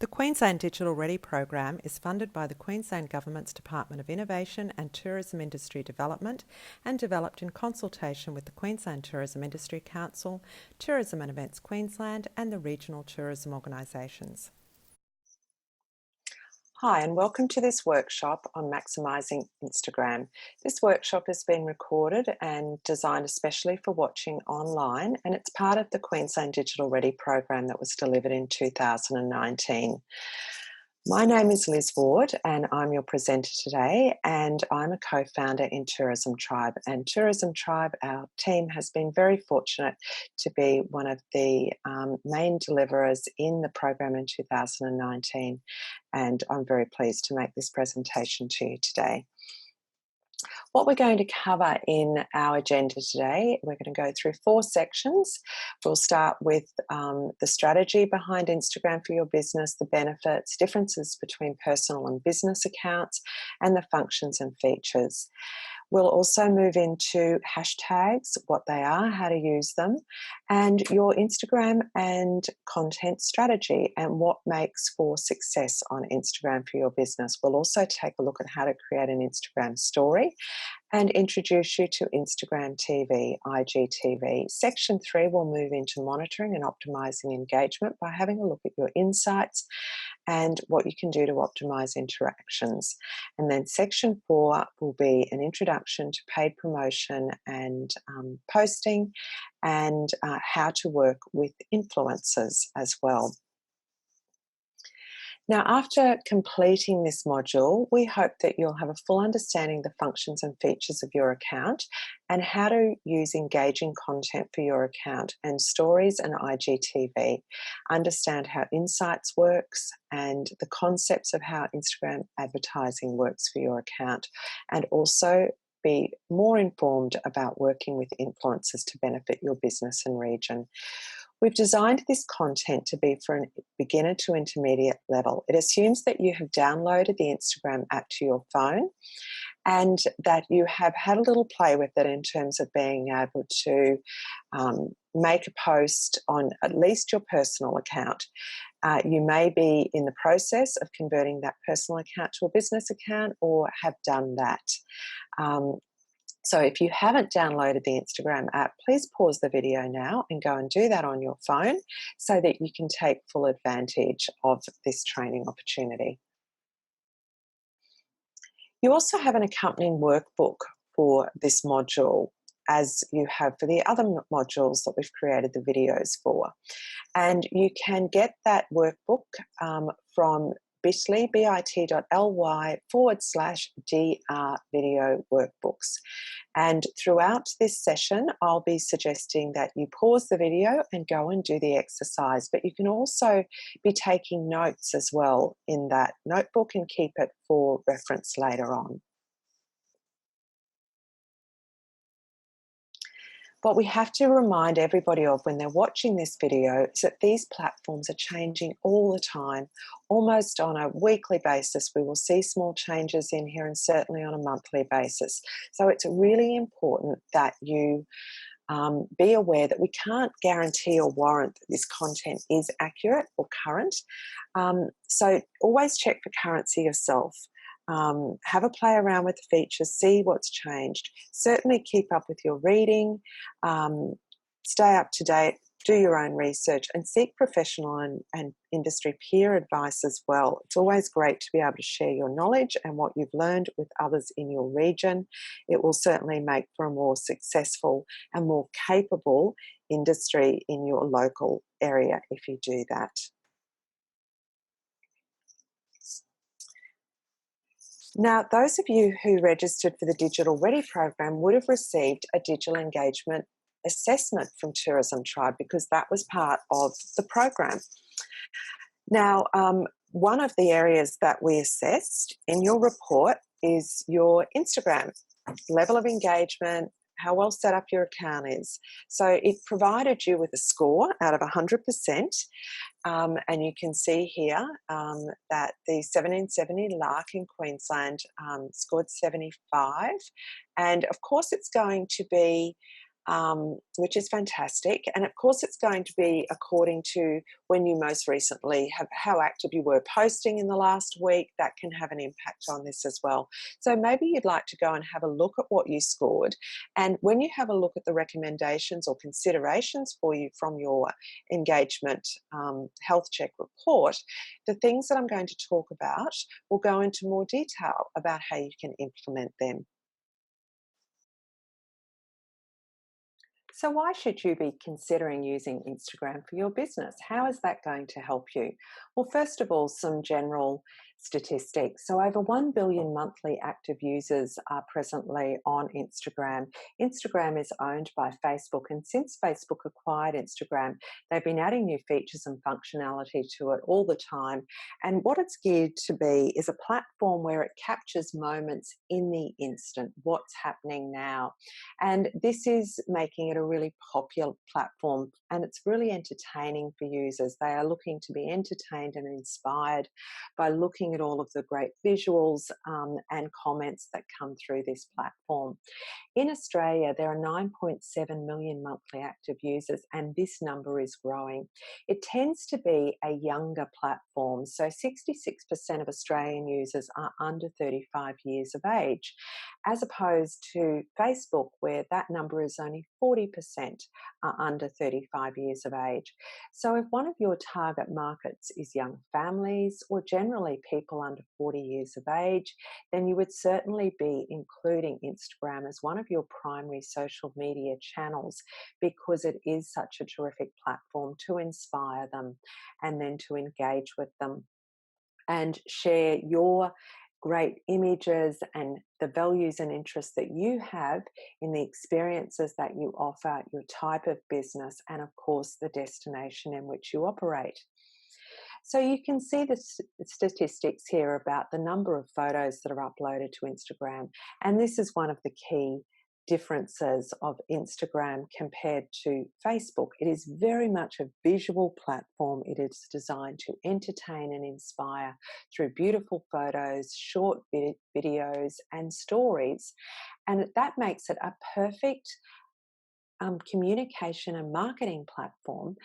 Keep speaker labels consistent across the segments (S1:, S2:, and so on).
S1: The Queensland Digital Ready program is funded by the Queensland Government's Department of Innovation and Tourism Industry Development and developed in consultation with the Queensland Tourism Industry Council, Tourism and Events Queensland and the regional tourism organisations. Hi and welcome to this workshop on maximising Instagram. This workshop has been recorded and designed especially for watching online, and it's part of the Queensland Digital Ready program that was delivered in 2019. My name is Liz Ward and I'm your presenter today, and I'm a co-founder in Tourism Tribe. And Tourism Tribe, our team, has been very fortunate to be one of the main deliverers in the program in 2019, and I'm very pleased to make this presentation to you today. What we're going to cover in our agenda today, we're going to go through 4 sections. We'll start with the strategy behind Instagram for your business, the benefits, differences between personal and business accounts, and the functions and features. We'll also move into hashtags, what they are, how to use them, and your Instagram and content strategy and what makes for success on Instagram for your business. We'll also take a look at how to create an Instagram story and introduce you to Instagram TV, IGTV. Section 3 will move into monitoring and optimizing engagement by having a look at your insights and what you can do to optimize interactions. And then section 4 will be an introduction to paid promotion and posting, and how to work with influencers as well. Now, after completing this module, we hope that you'll have a full understanding of the functions and features of your account and how to use engaging content for your account and stories and IGTV. Understand how Insights works and the concepts of how Instagram advertising works for your account, and also be more informed about working with influencers to benefit your business and region. We've designed this content to be for a beginner to intermediate level. It assumes that you have downloaded the Instagram app to your phone and that you have had a little play with it in terms of being able to make a post on at least your personal account. You may be in the process of converting that personal account to a business account or have done that. So if you haven't downloaded the Instagram app, please pause the video now and go and do that on your phone so that you can take full advantage of this training opportunity. You also have an accompanying workbook for this module, as you have for the other modules that we've created the videos for. And you can get that workbook from bit.ly/DR video workbooks. And throughout this session, I'll be suggesting that you pause the video and go and do the exercise, but you can also be taking notes as well in that notebook and keep it for reference later on. What we have to remind everybody of when they're watching this video is that these platforms are changing all the time. Almost on a weekly basis, we will see small changes in here, and certainly on a monthly basis. So it's really important that you be aware that we can't guarantee or warrant that this content is accurate or current. So always check for currency yourself. Have a play around with the features, see what's changed. Certainly keep up with your reading, stay up to date, do your own research, and seek professional and industry peer advice as well. It's always great to be able to share your knowledge and what you've learned with others in your region. It will certainly make for a more successful and more capable industry in your local area if you do that. Now, those of you who registered for the Digital Ready program would have received a digital engagement assessment from Tourism Tribe, because that was part of the program. Now, one of the areas that we assessed in your report is your Instagram level of engagement, how well set up your account is. So it provided you with a score out of 100%. And you can see here that the 1770 Lark in Queensland scored 75. And of course, it's going to be which is fantastic. And of course, it's going to be according to when you most recently have, how active you were posting in the last week. That can have an impact on this as well. So maybe you'd like to go and have a look at what you scored. And when you have a look at the recommendations or considerations for you from your engagement health check report, the things that I'm going to talk about will go into more detail about how you can implement them. So, why should you be considering using Instagram for your business? How is that going to help you? Well, first of all, some general statistics. So, over 1 billion monthly active users are presently on Instagram. Instagram is owned by Facebook, and since Facebook acquired Instagram, they've been adding new features and functionality to it all the time. And what it's geared to be is a platform where it captures moments in the instant, what's happening now. And this is making it a really popular platform, and it's really entertaining for users. They are looking to be entertained and inspired by looking at all of the great visuals and comments that come through this platform. In Australia, there are 9.7 million monthly active users, and this number is growing. It tends to be a younger platform, so 66% of Australian users are under 35 years of age, as opposed to Facebook, where that number is only 40% are under 35 years of age. So if one of your target markets is young families or generally people under 40 years of age, then you would certainly be including Instagram as one of your primary social media channels, because it is such a terrific platform to inspire them and then to engage with them and share your great images and the values and interests that you have in the experiences that you offer, your type of business, and of course the destination in which you operate. So you can see the statistics here about the number of photos that are uploaded to Instagram, and this is one of the key differences of Instagram compared to Facebook. It is very much a visual platform. It is designed to entertain and inspire through beautiful photos, short videos, and stories. And that makes it a perfect communication and marketing platform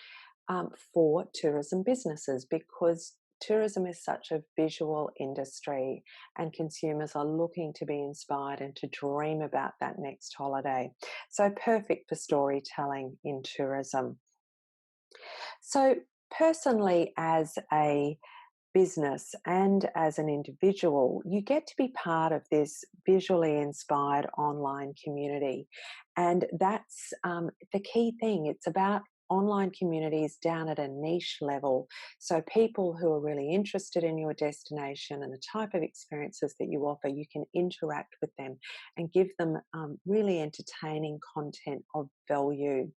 S1: for tourism businesses, because tourism is such a visual industry and consumers are looking to be inspired and to dream about that next holiday. So perfect for storytelling in tourism. So personally, as a business and as an individual, you get to be part of this visually inspired online community. And that's the key thing. It's about online communities down at a niche level. So people who are really interested in your destination and the type of experiences that you offer, you can interact with them and give them really entertaining content of value.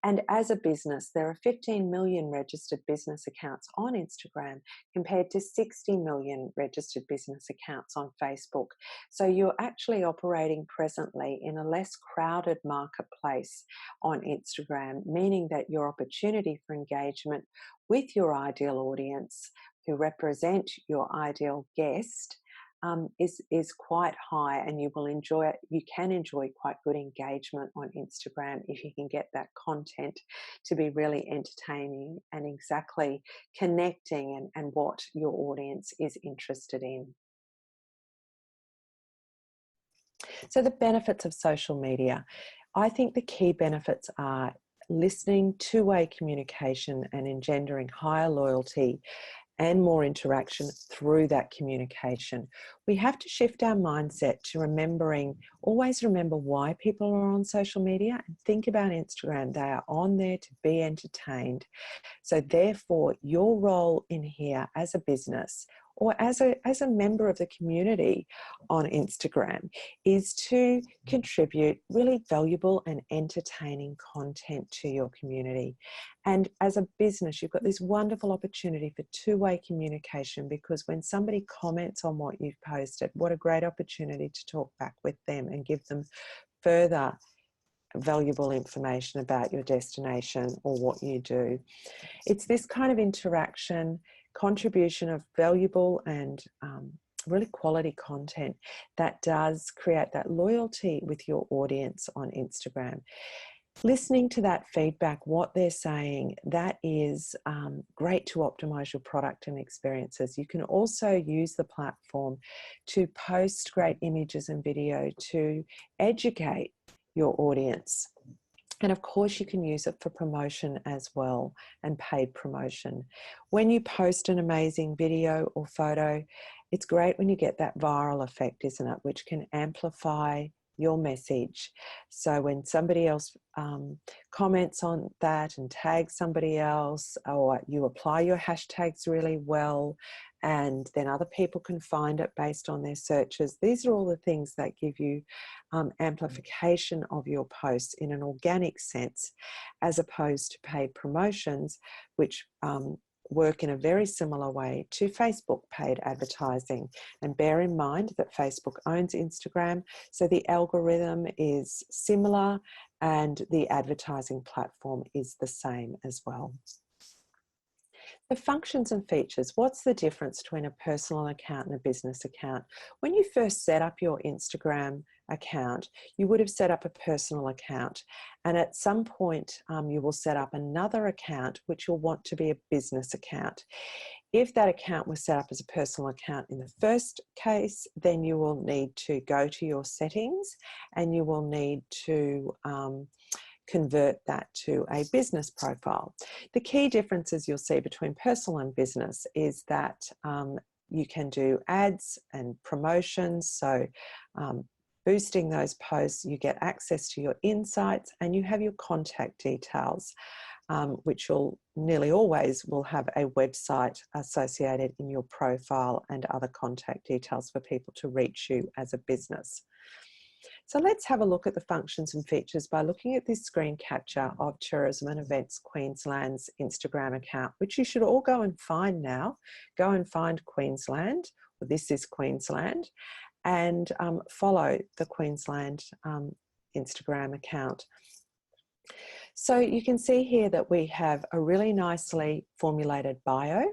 S1: And as a business, there are 15 million registered business accounts on Instagram compared to 60 million registered business accounts on Facebook. So you're actually operating presently in a less crowded marketplace on Instagram, meaning that your opportunity for engagement with your ideal audience who represent your ideal guest is quite high, and you will enjoy it. You can enjoy quite good engagement on Instagram if you can get that content to be really entertaining and exactly connecting and what your audience is interested in. So the benefits of social media. I think the key benefits are listening, two-way communication, and engendering higher loyalty and more interaction through that communication. We have to shift our mindset to always remember why people are on social media, and think about Instagram. They are on there to be entertained. So therefore, your role in here as a business or as a member of the community on Instagram is to contribute really valuable and entertaining content to your community. And as a business, you've got this wonderful opportunity for two-way communication, because when somebody comments on what you've posted, what a great opportunity to talk back with them and give them further valuable information about your destination or what you do. It's this kind of interaction, contribution of valuable and really quality content that does create that loyalty with your audience on Instagram. Listening to that feedback, what they're saying, that is great to optimize your product and experiences. You can also use the platform to post great images and video to educate your audience. And of course, you can use it for promotion as well, and paid promotion. When you post an amazing video or photo, it's great when you get that viral effect, isn't it? Which can amplify your message. So when somebody else comments on that and tags somebody else, or you apply your hashtags really well, and then other people can find it based on their searches. These are all the things that give you amplification of your posts in an organic sense, as opposed to paid promotions, which work in a very similar way to Facebook paid advertising. And bear in mind that Facebook owns Instagram, so the algorithm is similar and the advertising platform is the same as well. The functions and features, what's the difference between a personal account and a business account? When you first set up your Instagram account, you would have set up a personal account, and at some point you will set up another account which you'll want to be a business account. If that account was set up as a personal account in the first case, then you will need to go to your settings and you will need to convert that to a business profile. The key differences you'll see between personal and business is that you can do ads and promotions. So boosting those posts, you get access to your insights, and you have your contact details, which you'll nearly always will have a website associated in your profile and other contact details for people to reach you as a business. So let's have a look at the functions and features by looking at this screen capture of Tourism and Events Queensland's Instagram account, which you should all go and find now. Go and find Queensland, or This is Queensland, and follow the Queensland Instagram account. So you can see here that we have a really nicely formulated bio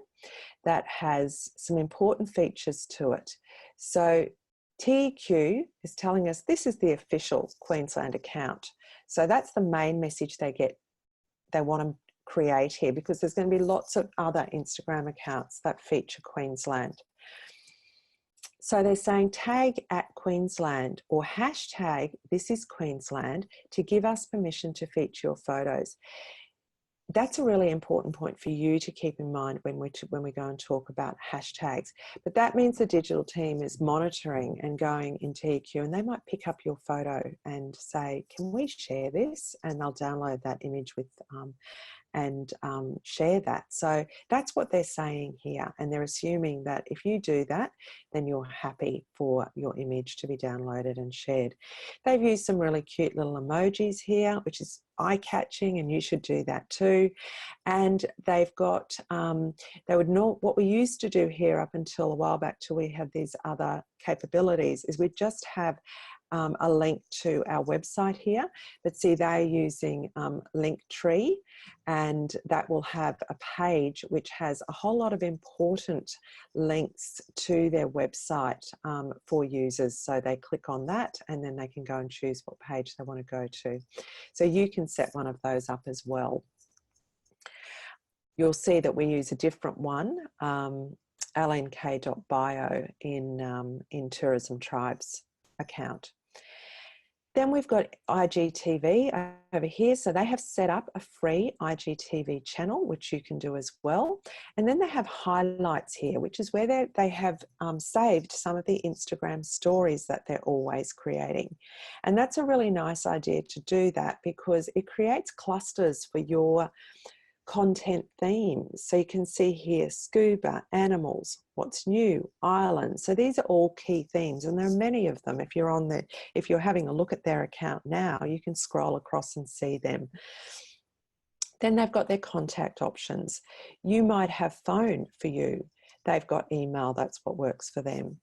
S1: that has some important features to it. So TQ is telling us this is the official Queensland account. So that's the main message they want to create here, because there's going to be lots of other Instagram accounts that feature Queensland. So they're saying tag at Queensland or hashtag this is Queensland to give us permission to feature your photos. That's a really important point for you to keep in mind when we go and talk about hashtags. But that means the digital team is monitoring and going into EQ, and they might pick up your photo and say, can we share this? And they'll download that image with and share that. So that's what they're saying here. And they're assuming that if you do that, then you're happy for your image to be downloaded and shared. They've used some really cute little emojis here, which is eye-catching, and you should do that too. And they've got, what we used to do here up until a while back till we had these other capabilities is we'd just have a link to our website here, but see they're using Linktree, and that will have a page which has a whole lot of important links to their website for users. So they click on that and then they can go and choose what page they want to go to. So you can set one of those up as well. You'll see that we use a different one, lnk.bio in Tourism Tribe's account. Then we've got IGTV over here. So they have set up a free IGTV channel, which you can do as well. And then they have highlights here, which is where they have saved some of the Instagram stories that they're always creating. And that's a really nice idea to do that, because it creates clusters for your content themes. So you can see here scuba, animals, what's new, islands. So these are all key themes, and there are many of them. If you're having a look at their account now, you can scroll across and see them. Then they've got their contact options. You might have phone for you. They've got email, that's what works for them.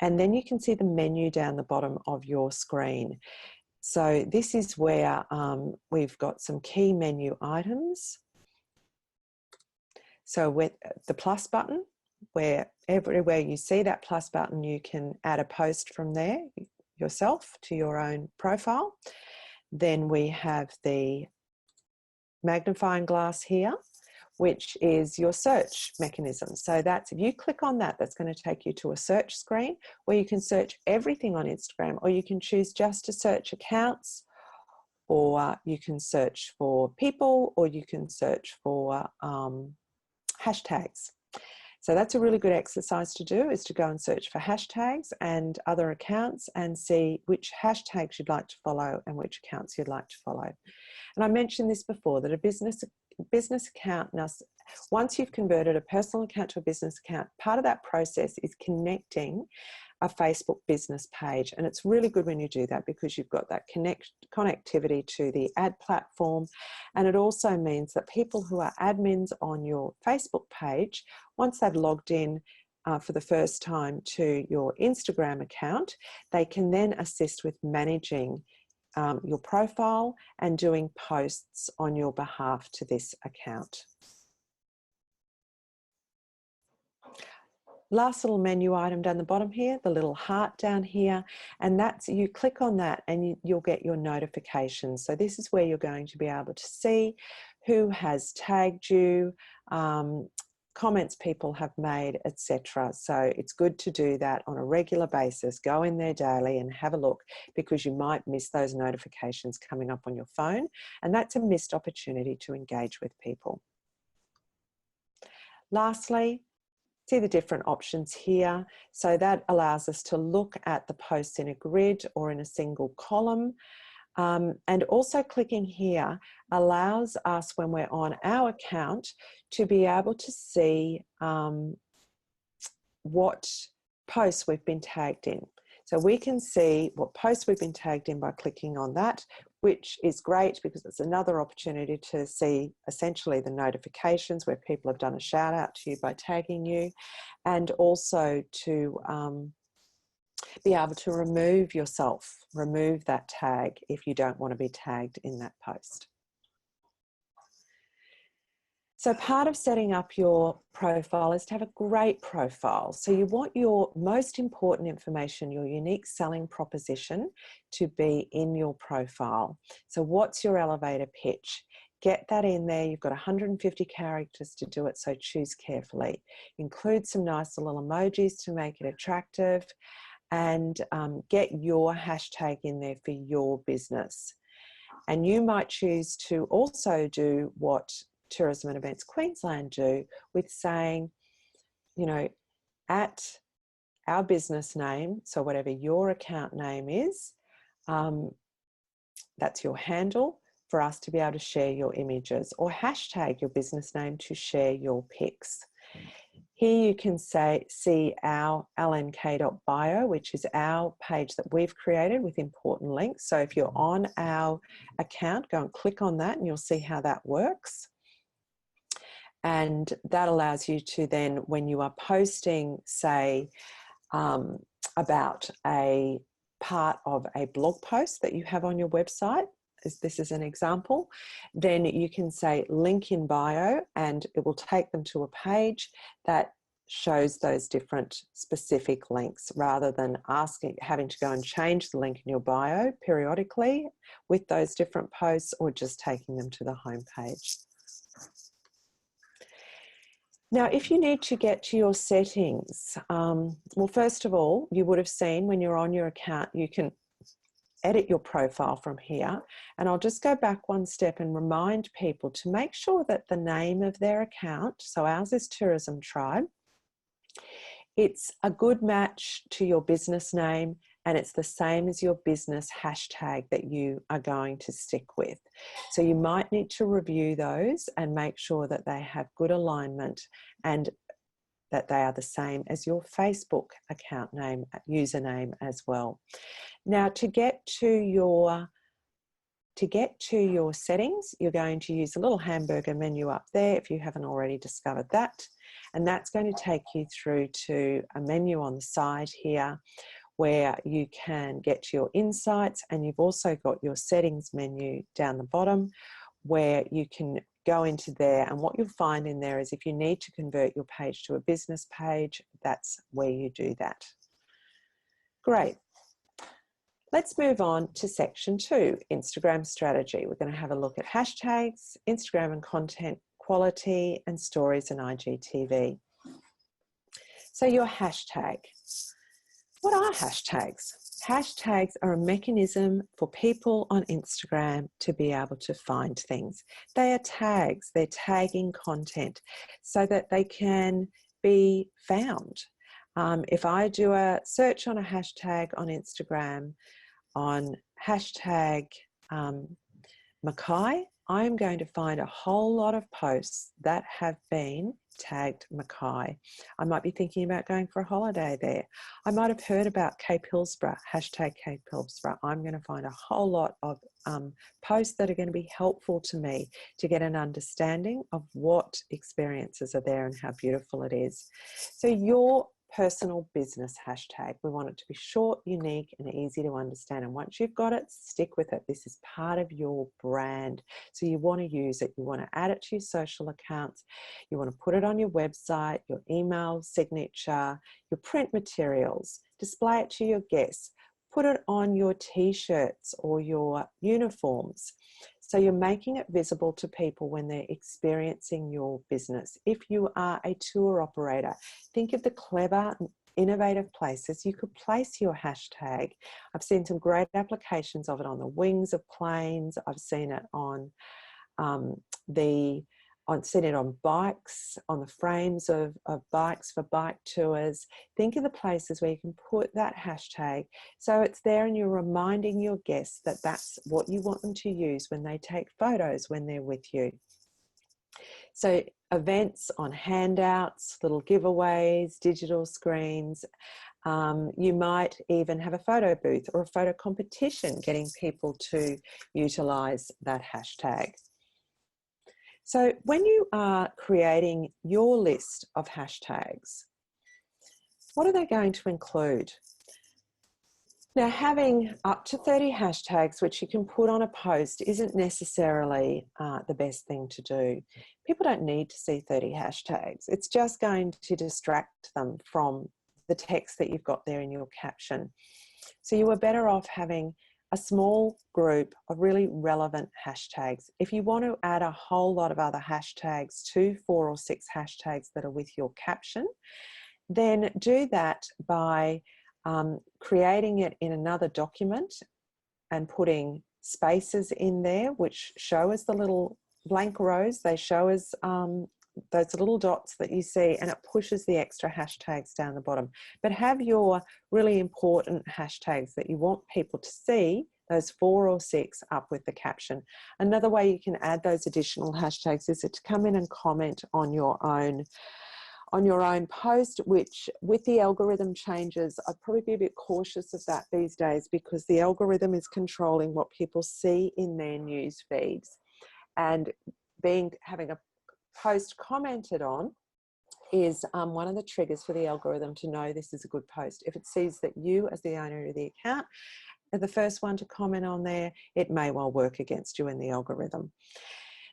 S1: And then you can see the menu down the bottom of your screen. So this is where we've got some key menu items. So with the plus button, where everywhere you see that plus button, you can add a post from there yourself to your own profile. Then we have the magnifying glass here, which is your search mechanism. So that's, if you click on that, that's going to take you to a search screen where you can search everything on Instagram, or you can choose just to search accounts, or you can search for people, or you can search for hashtags. So that's a really good exercise to do, is to go and search for hashtags and other accounts and see which hashtags you'd like to follow and which accounts you'd like to follow. And I mentioned this before, that a business account, now once you've converted a personal account to a business account, part of that process is connecting a Facebook business page. And it's really good when you do that, because you've got that connectivity to the ad platform. And it also means that people who are admins on your Facebook page, once they've logged in for the first time to your Instagram account, they can then assist with managing your profile and doing posts on your behalf to this account. Last little menu item down the bottom here, the little heart down here, and that's, you click on that and you'll get your notifications. So this is where you're going to be able to see who has tagged you, comments people have made, etc. So it's good to do that on a regular basis. Go in there daily and have a look, because you might miss those notifications coming up on your phone, and that's a missed opportunity to engage with people. Lastly, see the different options here. So that allows us to look at the posts in a grid or in a single column. And also clicking here allows us, when we're on our account, to be able to see what posts we've been tagged in. So we can see what posts we've been tagged in by clicking on that, which is great because it's another opportunity to see essentially the notifications where people have done a shout out to you by tagging you, and also to be able to remove that tag if you don't want to be tagged in that post. So part of setting up your profile is to have a great profile. So you want your most important information, your unique selling proposition, to be in your profile. So what's your elevator pitch? Get that in there. You've got 150 characters to do it, so choose carefully. Include some nice little emojis to make it attractive, and get your hashtag in there for your business. And you might choose to also do what Tourism and Events Queensland do, with saying, you know, at our business name, so whatever your account name is, that's your handle, for us to be able to share your images, or hashtag your business name to share your pics. Here you can see our lnk.bio, which is our page that we've created with important links. So if you're on our account, go and click on that and you'll see how that works. And that allows you to then, when you are posting, say, about a part of a blog post that you have on your website, this is an example, then you can say link in bio, and it will take them to a page that shows those different specific links, rather than having to go and change the link in your bio periodically with those different posts, or just taking them to the home page. Now, if you need to get to your settings, well, first of all, you would have seen when you're on your account, you can edit your profile from here. And I'll just go back one step and remind people to make sure that the name of their account, so ours is Tourism Tribe, it's a good match to your business name, and it's the same as your business hashtag that you are going to stick with. So you might need to review those and make sure that they have good alignment, and that they are the same as your Facebook account name, username as well. Now, to get to your settings, you're going to use the little hamburger menu up there if you haven't already discovered that. And that's going to take you through to a menu on the side here where you can get to your insights, and you've also got your settings menu down the bottom where you can go into there, and what you'll find in there is if you need to convert your page to a business page, that's where you do that. Great. Let's move on to section 2, Instagram strategy. We're going to have a look at hashtags, Instagram and content quality, and stories and IGTV. So your hashtag. What are hashtags? Hashtags are a mechanism for people on Instagram to be able to find things. They are tags, they're tagging content so that they can be found. If I do a search on a hashtag on Instagram, on hashtag Mackay, I'm going to find a whole lot of posts that have been tagged Mackay. I might be thinking about going for a holiday there. I might have heard about Cape Hillsborough, hashtag Cape Hillsborough. I'm going to find a whole lot of posts that are going to be helpful to me to get an understanding of what experiences are there and how beautiful it is. So your personal business hashtag, we want it to be short, unique, and easy to understand. And once you've got it, stick with it. This is part of your brand. So you want to use it. You want to add it to your social accounts. You want to put it on your website, your email signature, your print materials, display it to your guests, put it on your t-shirts or your uniforms. So you're making it visible to people when they're experiencing your business. If you are a tour operator, think of the clever, innovative places you could place your hashtag. I've seen some great applications of it on the wings of planes. I've seen it on I've seen it on bikes, on the frames of bikes for bike tours. Think of the places where you can put that hashtag so it's there and you're reminding your guests that that's what you want them to use when they take photos when they're with you. So events on handouts, little giveaways, digital screens. You might even have a photo booth or a photo competition getting people to utilise that hashtag. So when you are creating your list of hashtags, what are they going to include? Now, having up to 30 hashtags which you can put on a post isn't necessarily the best thing to do. People don't need to see 30 hashtags. It's just going to distract them from the text that you've got there in your caption. So you are better off having a small group of really relevant hashtags. If you want to add a whole lot of other hashtags to 4 or 6 hashtags that are with your caption, then do that by creating it in another document and putting spaces in there which show us the little blank rows. They show us those little dots that you see, and it pushes the extra hashtags down the bottom. But have your really important hashtags that you want people to see, those 4 or 6, up with the caption. Another way you can add those additional hashtags is to come in and comment on your own post, which with the algorithm changes, I'd probably be a bit cautious of that these days because the algorithm is controlling what people see in their news feeds. And having a post commented on is one of the triggers for the algorithm to know this is a good post. If it sees that you as the owner of the account are the first one to comment on there, it may well work against you in the algorithm.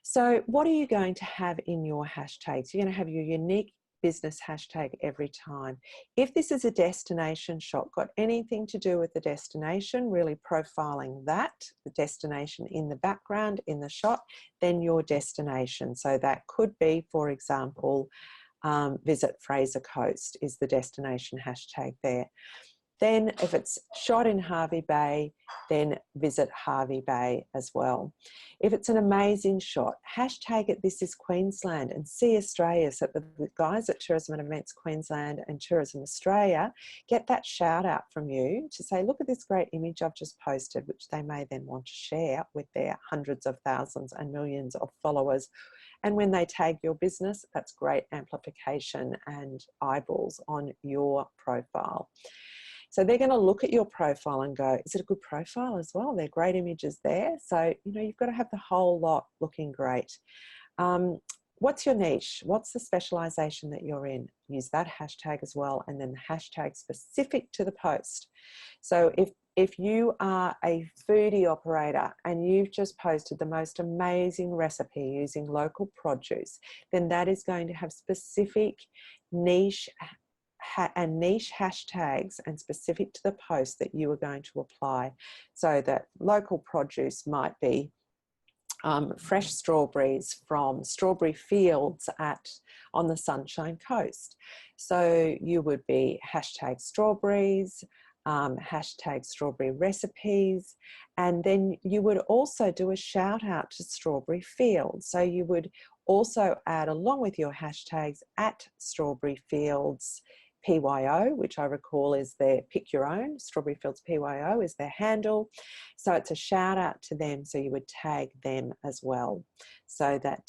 S1: So what are you going to have in your hashtags? You're going to have your unique business hashtag every time. If this is a destination shot, got anything to do with the destination, really profiling that, the destination in the background, in the shot, then your destination. So that could be, for example, visit Fraser Coast is the destination hashtag there. Then if it's shot in Hervey Bay, then visit Hervey Bay as well. If it's an amazing shot, hashtag it This is Queensland and See Australia, so that the guys at Tourism and Events Queensland and Tourism Australia get that shout out from you to say, look at this great image I've just posted, which they may then want to share with their hundreds of thousands and millions of followers. And when they tag your business, that's great amplification and eyeballs on your profile. So they're going to look at your profile and go, is it a good profile as well? They're great images there. So, you know, you've got to have the whole lot looking great. What's your niche? What's the specialization that you're in? Use that hashtag as well. And then the hashtag specific to the post. So if you are a foodie operator and you've just posted the most amazing recipe using local produce, then that is going to have specific niche hashtags and specific to the post that you are going to apply. So that local produce might be fresh strawberries from strawberry fields on the Sunshine Coast. So you would be hashtag strawberries, hashtag strawberry recipes, and then you would also do a shout out to strawberry fields. So you would also add, along with your hashtags, at strawberry fields PYO, which I recall is their pick your own, Strawberry Fields PYO is their handle. So it's a shout out to them. So you would tag them as well so that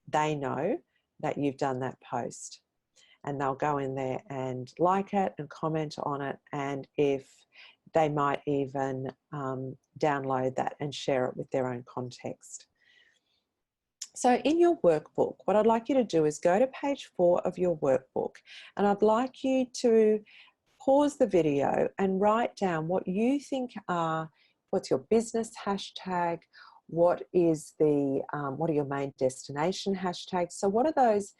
S1: they know that you've done that post, and they'll go in there and like it and comment on it. And if they might even download that and share it with their own context. So in your workbook, what I'd like you to do is go to page 4 of your workbook, and I'd like you to pause the video and write down what you think what's your business hashtag, what are your main destination hashtags. So what are those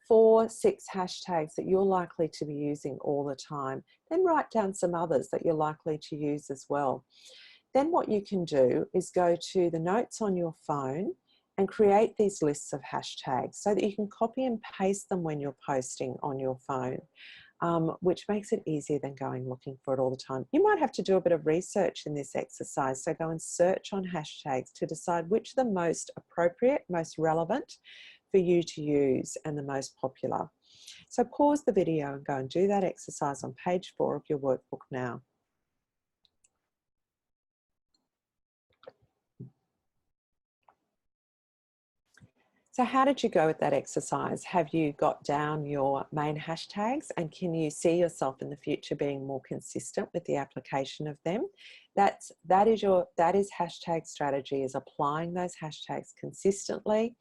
S1: 4, 6 hashtags that you're likely to be using all the time? Then write down some others that you're likely to use as well. Then what you can do is go to the notes on your phone and create these lists of hashtags so that you can copy and paste them when you're posting on your phone, which makes it easier than going looking for it all the time. You might have to do a bit of research in this exercise, so go and search on hashtags to decide which are the most appropriate, most relevant for you to use and the most popular. So pause the video and go and do that exercise on page 4 of your workbook now. So how did you go with that exercise? Have you got down your main hashtags, and can you see yourself in the future being more consistent with the application of them? That is hashtag strategy, is applying those hashtags consistently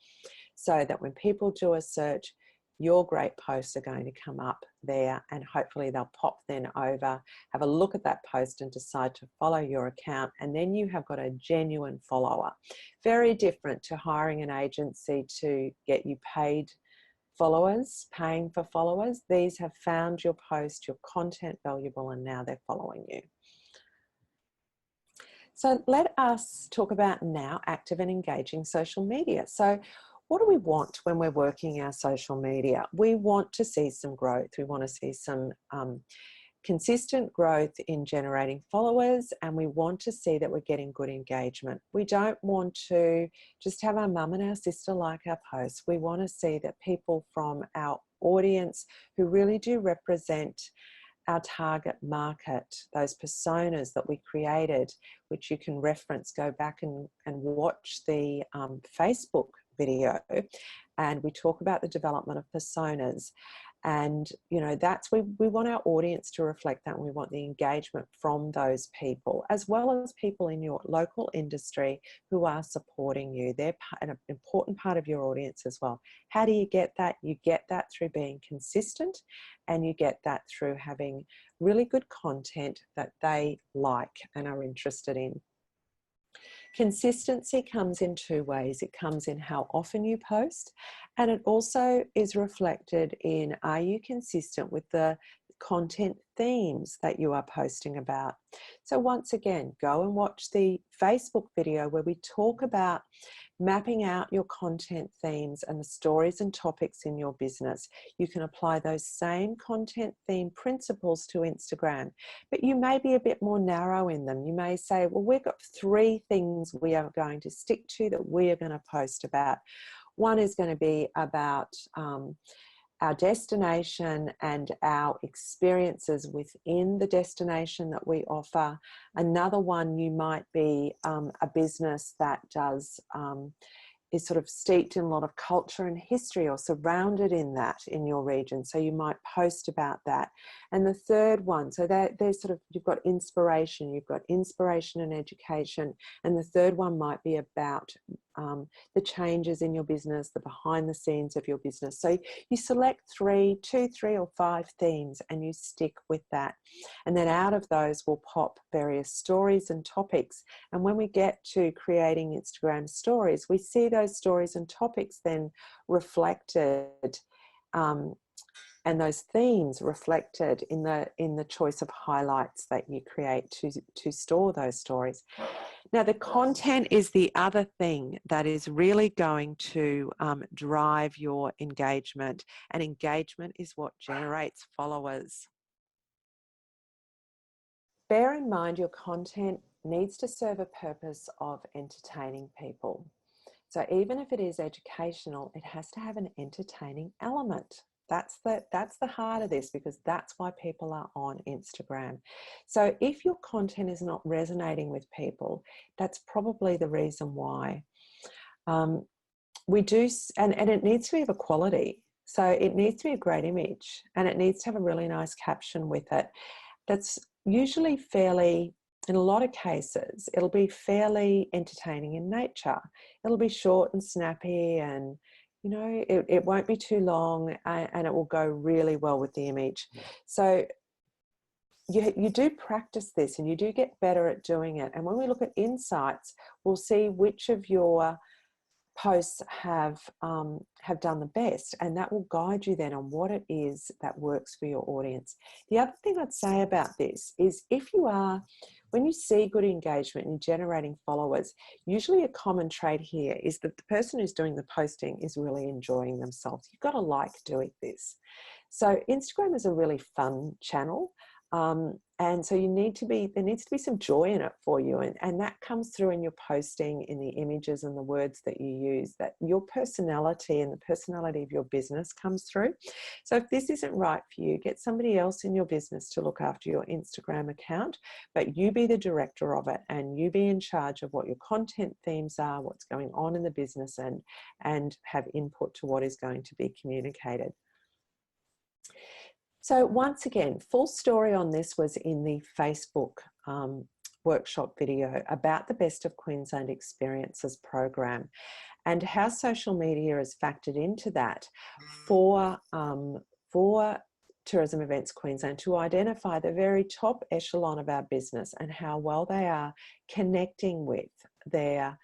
S1: so that when people do a search, your great posts are going to come up there, and hopefully they'll pop then over, have a look at that post and decide to follow your account, and then you have got a genuine follower. Very different to hiring an agency to get you paid followers, paying for followers. These have found your post, your content valuable, and now they're following you. So let us talk about now active and engaging social media. So what do we want when we're working our social media? We want to see some growth. We want to see some consistent growth in generating followers, and we want to see that we're getting good engagement. We don't want to just have our mum and our sister like our posts. We want to see that people from our audience who really do represent our target market, those personas that we created, which you can reference, go back and watch the Facebook video, and we talk about the development of personas. And you know, that's we want our audience to reflect that, and we want the engagement from those people, as well as people in your local industry who are supporting you. They're an important part of your audience as well. How do you get that? You get that through being consistent, and you get that through having really good content that they like and are interested in. Consistency comes in 2 ways. It comes in how often you post, and it also is reflected in, are you consistent with the content themes that you are posting about? So once again, go and watch the Facebook video where we talk about mapping out your content themes and the stories and topics in your business. You can apply those same content theme principles to Instagram, but you may be a bit more narrow in them. You may say, well, we've got 3 things we are going to stick to that we are going to post about. One is going to be about our destination and our experiences within the destination that we offer. Another one, you might be a business that does is sort of steeped in a lot of culture and history, or surrounded in that in your region, so you might post about that. And the third one, so there's sort of, you've got inspiration and education, and the third one might be about the changes in your business, the behind the scenes of your business. So you select two, three or five themes and you stick with that. And then out of those will pop various stories and topics. And when we get to creating Instagram stories, we see those stories and topics then reflected, and those themes reflected in the choice of highlights that you create to store those stories. Now, the content is the other thing that is really going to drive your engagement, and engagement is what generates followers. Bear in mind your content needs to serve a purpose of entertaining people. So even if it is educational, it has to have an entertaining element. That's the heart of this, because that's why people are on Instagram. So if your content is not resonating with people, that's probably the reason why. We do, and it needs to be of a quality. So it needs to be a great image, and it needs to have a really nice caption with it. That's usually fairly, in a lot of cases, it'll be fairly entertaining in nature. It'll be short and snappy, and you know, it won't be too long, and it will go really well with the image. So you do practice this, and you do get better at doing it. And when we look at insights, we'll see which of your posts have done the best, and that will guide you then on what it is that works for your audience. The other thing I'd say about this is, when you see good engagement and generating followers, usually a common trait here is that the person who's doing the posting is really enjoying themselves. You've got to like doing this. So Instagram is a really fun channel. And so there needs to be some joy in it for you. And that comes through in your posting, in the images and the words that you use, that your personality and the personality of your business comes through. So if this isn't right for you, get somebody else in your business to look after your Instagram account, but you be the director of it, and you be in charge of what your content themes are, what's going on in the business, and have input to what is going to be communicated. So once again, full story on this was in the Facebook workshop video about the Best of Queensland Experiences program, and how social media is factored into that for Tourism Events Queensland to identify the very top echelon of our business and how well they are connecting with their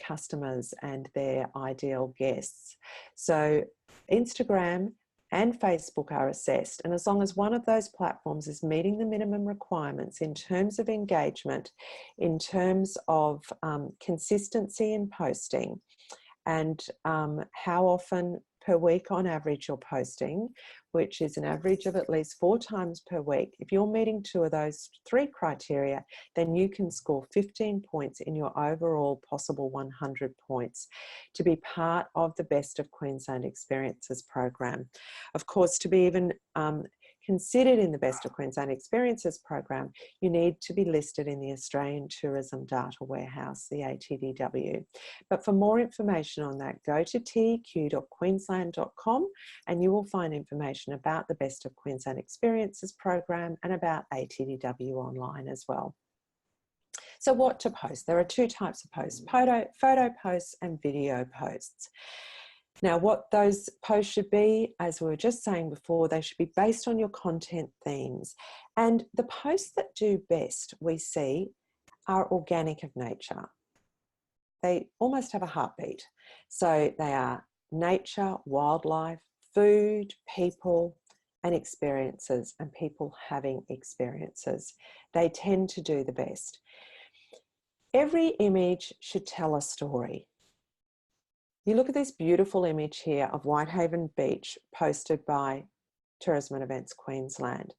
S1: customers and their ideal guests. So Instagram and Facebook are assessed, and as long as one of those platforms is meeting the minimum requirements in terms of engagement, in terms of consistency in posting, and how often per week on average you're posting, which is an average of at least 4 times per week. If you're meeting 2 of those 3 criteria, then you can score 15 points in your overall possible 100 points to be part of the Best of Queensland Experiences program. Of course, to be even considered in the Best of Queensland Experiences program, you need to be listed in the Australian Tourism Data Warehouse, the ATDW. But for more information on that, go to teq.queensland.com and you will find information about the Best of Queensland Experiences program and about ATDW online as well. So what to post? There are 2 types of posts, photo posts and video posts. Now, what those posts should be, as we were just saying before, they should be based on your content themes. And the posts that do best, we see, are organic of nature. They almost have a heartbeat. So they are nature, wildlife, food, people, and experiences, and people having experiences. They tend to do the best. Every image should tell a story. You look at this beautiful image here of Whitehaven Beach posted by Tourism and Events Queensland.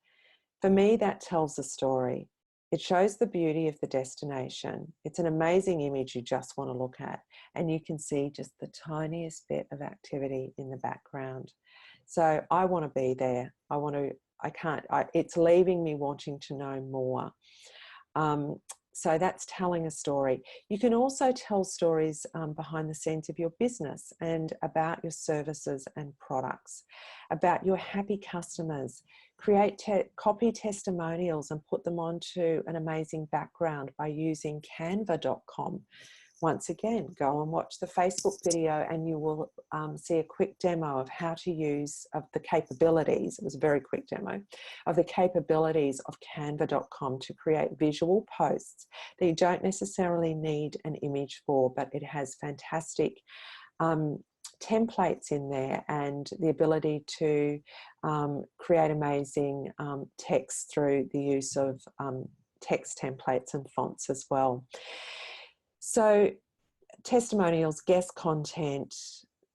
S1: For me, that tells a story. It shows the beauty of the destination. It's an amazing image you just want to look at, and you can see just the tiniest bit of activity in the background. So I want to be there. It's leaving me wanting to know more. So that's telling a story. You can also tell stories behind the scenes of your business and about your services and products, about your happy customers. Create copy testimonials and put them onto an amazing background by using canva.com, once again, go and watch the Facebook video and you will see a quick demo of how to use, of the capabilities, it was a very quick demo, of the capabilities of canva.com to create visual posts that you don't necessarily need an image for, but it has fantastic templates in there and the ability to create amazing text through the use of text templates and fonts as well. So testimonials, guest content,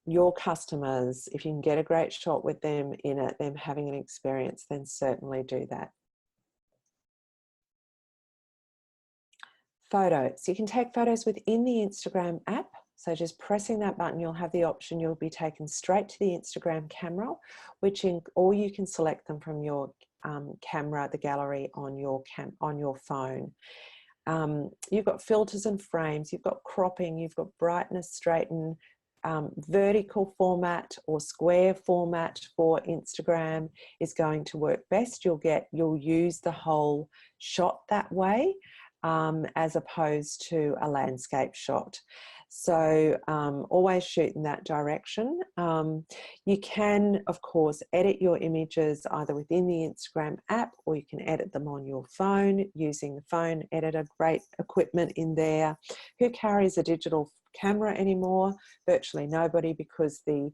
S1: your customers, if you can get a great shot with them in it, them having an experience, then certainly do that. Photos. You can take photos within the Instagram app. So just pressing that button, you'll have the option, you'll be taken straight to the Instagram camera, or you can select them from your camera, the gallery on your phone. You've got filters and frames, you've got cropping, you've got brightness, straighten, vertical format or square format for Instagram is going to work best. You'll use the whole shot that way, as opposed to a landscape shot. So always shoot in that direction. You can, of course, edit your images either within the Instagram app or you can edit them on your phone using the phone editor. Great equipment in there. Who carries a digital camera anymore? Virtually nobody, because the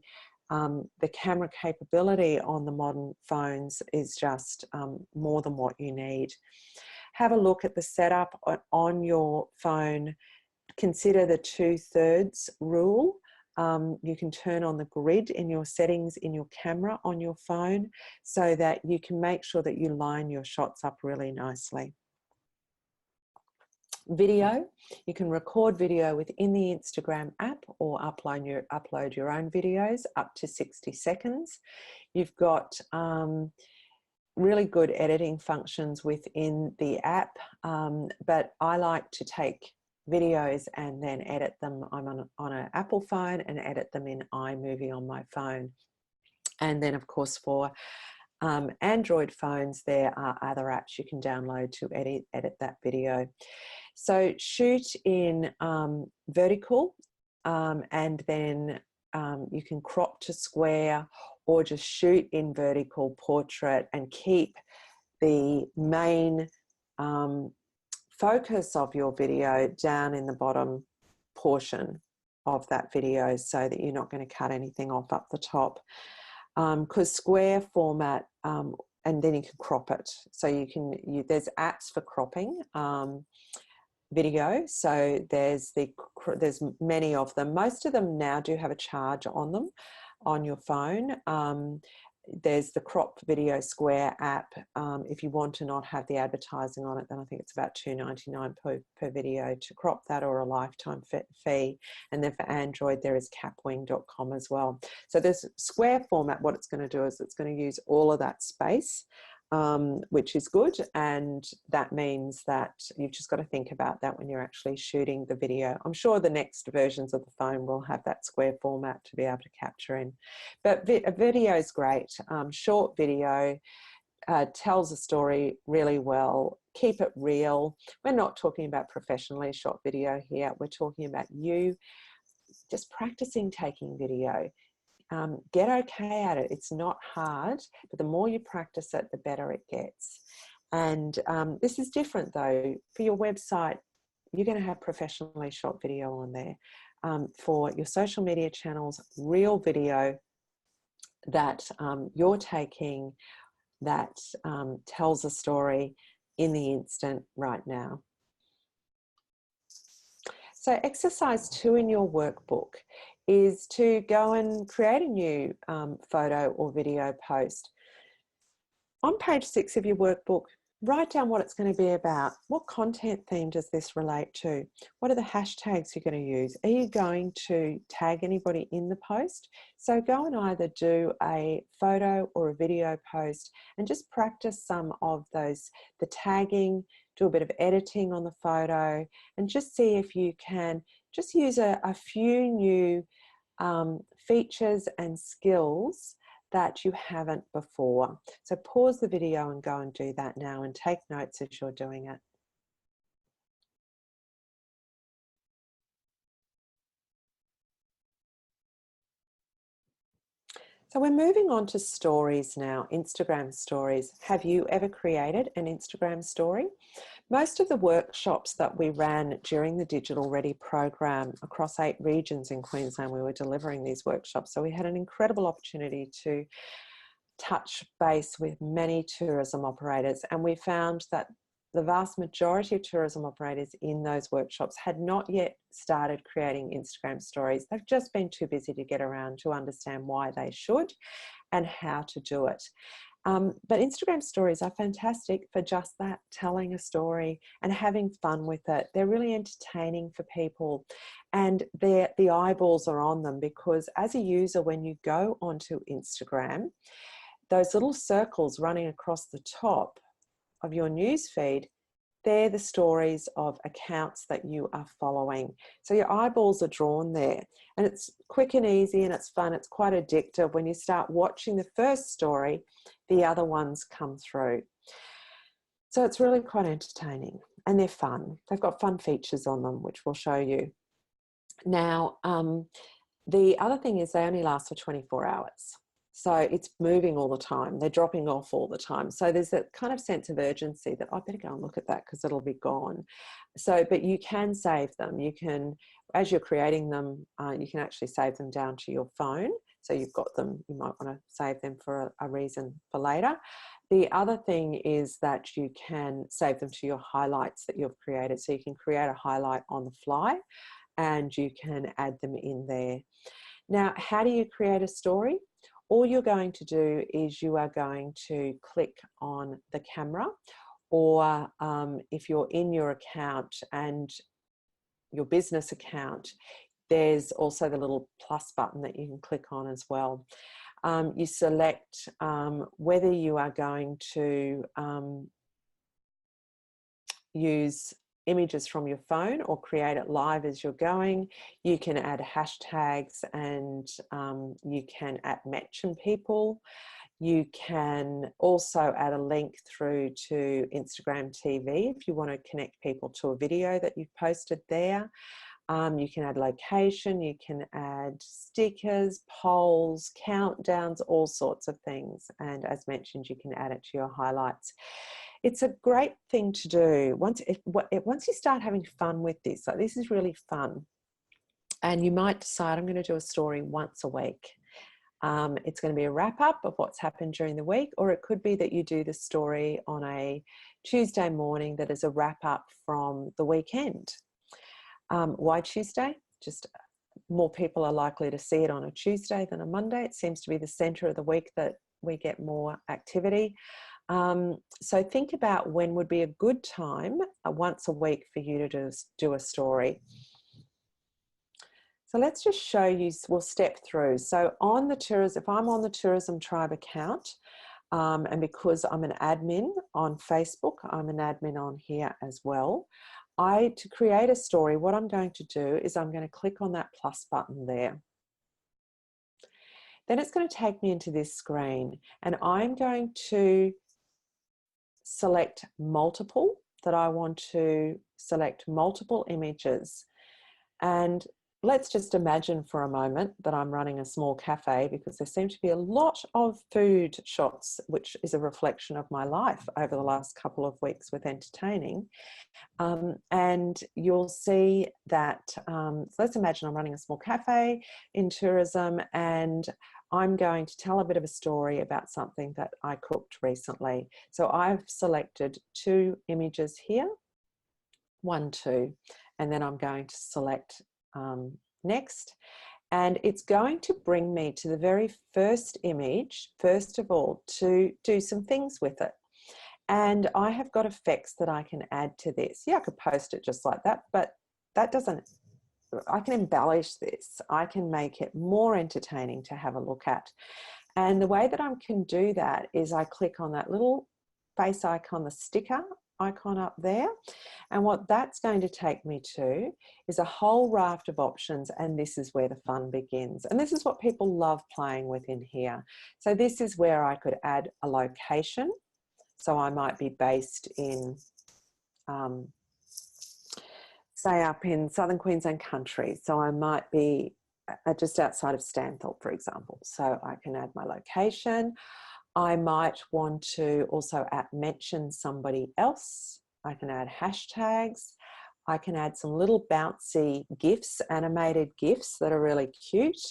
S1: camera capability on the modern phones is just more than what you need. Have a look at the setup on your phone. Consider the 2/3 rule. You can turn on the grid in your settings in your camera on your phone so that you can make sure that you line your shots up really nicely. Video, you can record video within the Instagram app or upload your own videos up to 60 seconds. You've got really good editing functions within the app, but I like to take videos and then edit them. I'm on an Apple phone and edit them in iMovie on my phone. And then of course for Android phones, there are other apps you can download to edit that video. So shoot in vertical and then you can crop to square or just shoot in vertical portrait and keep the main focus of your video down in the bottom portion of that video so that you're not going to cut anything off up the top. Because square format, and then you can crop it. So there's apps for cropping video. So there's many of them. Most of them now do have a charge on them on your phone. There's the crop video square app. If you want to not have the advertising on it, then I think it's about $2.99 per video to crop that, or a lifetime fee. And then for Android, there is capwing.com as well. So this square format, what it's going to do is it's going to use all of that space, which is good. And that means that you've just got to think about that when you're actually shooting the video. I'm sure the next versions of the phone will have that square format to be able to capture in. But a video is great. Short video tells a story really well. Keep it real. We're not talking about professionally shot video here. We're talking about you just practicing taking video. Get okay at it. It's not hard, but the more you practice it, the better it gets. And this is different though. For your website, you're going to have professionally shot video on there. For your social media channels, real video that you're taking that tells a story in the instant right now. So exercise 2 in your workbook is to go and create a new photo or video post. On page 6 of your workbook, write down what it's going to be about. What content theme does this relate to? What are the hashtags you're going to use? Are you going to tag anybody in the post? So go and either do a photo or a video post and just practice some of those, the tagging, do a bit of editing on the photo, and just see if you can just use a few new features and skills that you haven't before. So pause the video and go and do that now and take notes as you're doing it. So we're moving on to stories now, Instagram stories. Have you ever created an Instagram story? Most of the workshops that we ran during the Digital Ready program across 8 regions in Queensland, we were delivering these workshops. So we had an incredible opportunity to touch base with many tourism operators, and we found that the vast majority of tourism operators in those workshops had not yet started creating Instagram stories. They've just been too busy to get around to understand why they should and how to do it. But Instagram stories are fantastic for just that, telling a story and having fun with it. They're really entertaining for people, and the eyeballs are on them, because as a user, when you go onto Instagram, those little circles running across the top of your news feed, they're the stories of accounts that you are following. So your eyeballs are drawn there, and it's quick and easy and it's fun. It's quite addictive. When you start watching the first story, the other ones come through. So it's really quite entertaining, and they're fun. They've got fun features on them, which we'll show you. Now, the other thing is they only last for 24 hours. So it's moving all the time. They're dropping off all the time. So there's that kind of sense of urgency that I better go and look at that because it'll be gone. So, but you can save them. You can, as you're creating them, you can actually save them down to your phone. So you've got them, you might want to save them for a reason for later. The other thing is that you can save them to your highlights that you've created. So you can create a highlight on the fly and you can add them in there. Now, how do you create a story? All you're going to do is you are going to click on the camera, or if you're in your account and your business account, there's also the little plus button that you can click on as well. You select whether you are going to use images from your phone or create it live as you're going. You can add hashtags, and you can mention people. You can also add a link through to Instagram TV if you want to connect people to a video that you've posted there. You can add location, you can add stickers, polls, countdowns, all sorts of things. And as mentioned, you can add it to your highlights. It's a great thing to do. Once you start having fun with this, like this is really fun, and you might decide, I'm going to do a story once a week. It's going to be a wrap up of what's happened during the week, or it could be that you do the story on a Tuesday morning that is a wrap up from the weekend. Why Tuesday? Just more people are likely to see it on a Tuesday than a Monday. It seems to be the center of the week that we get more activity. So think about when would be a good time once a week for you to do a story. So let's just show you, we'll step through. So on the tourism, if I'm on the Tourism Tribe account, and because I'm an admin on Facebook, I'm an admin on here as well. To create a story, what I'm going to do is I'm going to click on that plus button there. Then it's going to take me into this screen, and I'm going to select multiple, that I want to select multiple images. And let's just imagine for a moment that I'm running a small cafe, because there seem to be a lot of food shots, which is a reflection of my life over the last couple of weeks with entertaining. And you'll see that, so let's imagine I'm running a small cafe in tourism, and I'm going to tell a bit of a story about something that I cooked recently. So I've selected 2 images here, 1, 2, and then I'm going to select next. And it's going to bring me to the very first image, first of all, to do some things with it. And I have got effects that I can add to this. Yeah, I could post it just like that, but that doesn't, I can embellish this. I can make it more entertaining to have a look at. And the way that I can do that is I click on that little face icon, the sticker icon up there. And what that's going to take me to is a whole raft of options. And this is where the fun begins. And this is what people love playing with in here. So this is where I could add a location. So I might be based in, say up in southern Queensland country. So I might be just outside of Stanthorpe, for example. So I can add my location. I might want to also mention somebody else. I can add hashtags. I can add some little bouncy GIFs, animated GIFs that are really cute.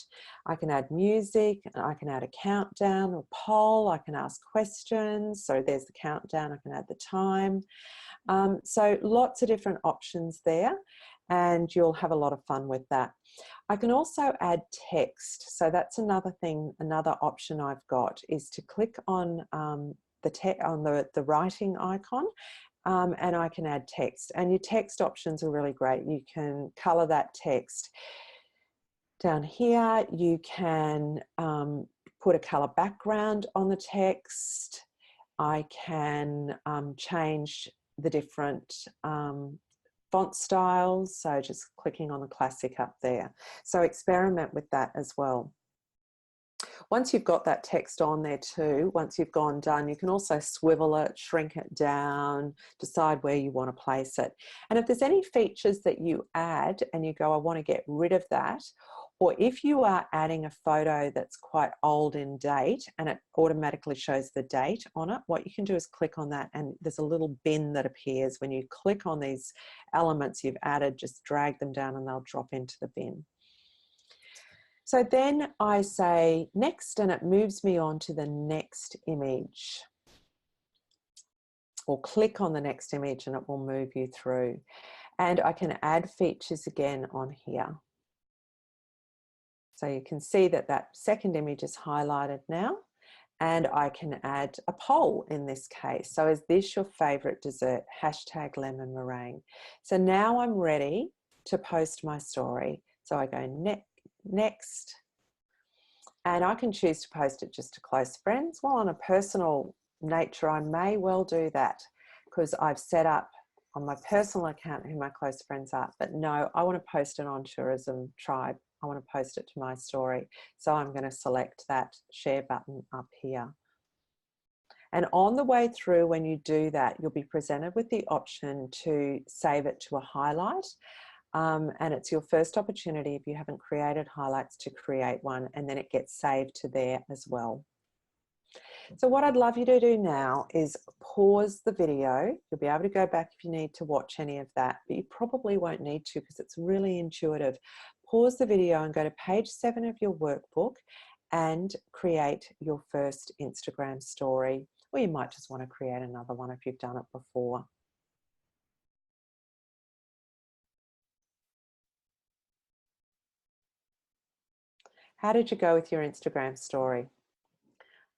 S1: I can add music. I can add a countdown or poll. I can ask questions. So there's the countdown. I can add the time. So lots of different options there, and you'll have a lot of fun with that. I can also add text. So that's another thing, another option I've got is to click on the writing icon, and I can add text. And your text options are really great. You can color that text. Down here, you can put a color background on the text. I can change the different font styles, so just clicking on the classic up there. So experiment with that as well. Once you've got that text on there too, once you've gone done, you can also swivel it, shrink it down, decide where you want to place it. And if there's any features that you add and you go, I want to get rid of that, or if you are adding a photo that's quite old in date and it automatically shows the date on it, what you can do is click on that, and there's a little bin that appears. When you click on these elements you've added, just drag them down and they'll drop into the bin. So then I say next, and it moves me on to the next image. Or click on the next image and it will move you through. And I can add features again on here. So you can see that that second image is highlighted now, and I can add a poll in this case. So is this your favorite dessert? Hashtag lemon meringue. So now I'm ready to post my story. So I go next, and I can choose to post it just to close friends. Well, on a personal nature, I may well do that because I've set up on my personal account who my close friends are. But no, I want to post it on Tourism Tribe. I want to post it to my story. So I'm going to select that share button up here. And on the way through, when you do that, you'll be presented with the option to save it to a highlight. And it's your first opportunity, if you haven't created highlights, to create one, and then it gets saved to there as well. So what I'd love you to do now is pause the video. You'll be able to go back if you need to watch any of that, but you probably won't need to because it's really intuitive. Pause the video and go to page 7 of your workbook and create your first Instagram story. Or you might just want to create another one if you've done it before. How did you go with your Instagram story?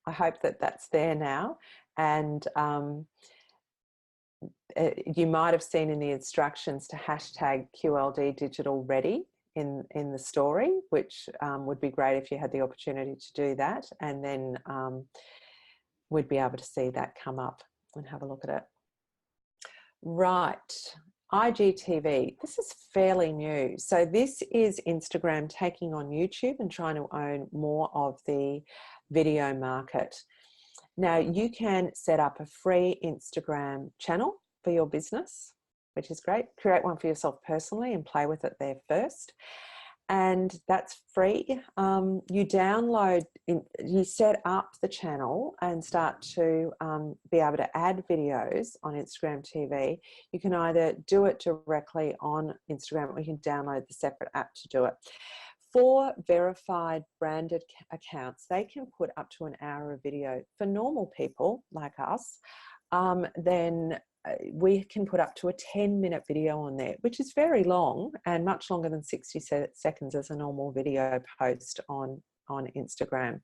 S1: I hope that that's there now, and you might have seen in the instructions to hashtag QLD Digital Ready in the story, which would be great if you had the opportunity to do that, and then we'd be able to see that come up and have a look at it. Right. IGTV, this is fairly new. So this is Instagram taking on YouTube and trying to own more of the video market. Now you can set up a free Instagram channel for your business, which is great. Create one for yourself personally and play with it there first. And that's free. You set up the channel and start to be able to add videos on Instagram TV. You can either do it directly on Instagram, or you can download the separate app to do it. For verified branded accounts, they can put up to an hour of video. For normal people like us, then we can put up to a 10-minute video on there, which is very long and much longer than 60 seconds as a normal video post on Instagram.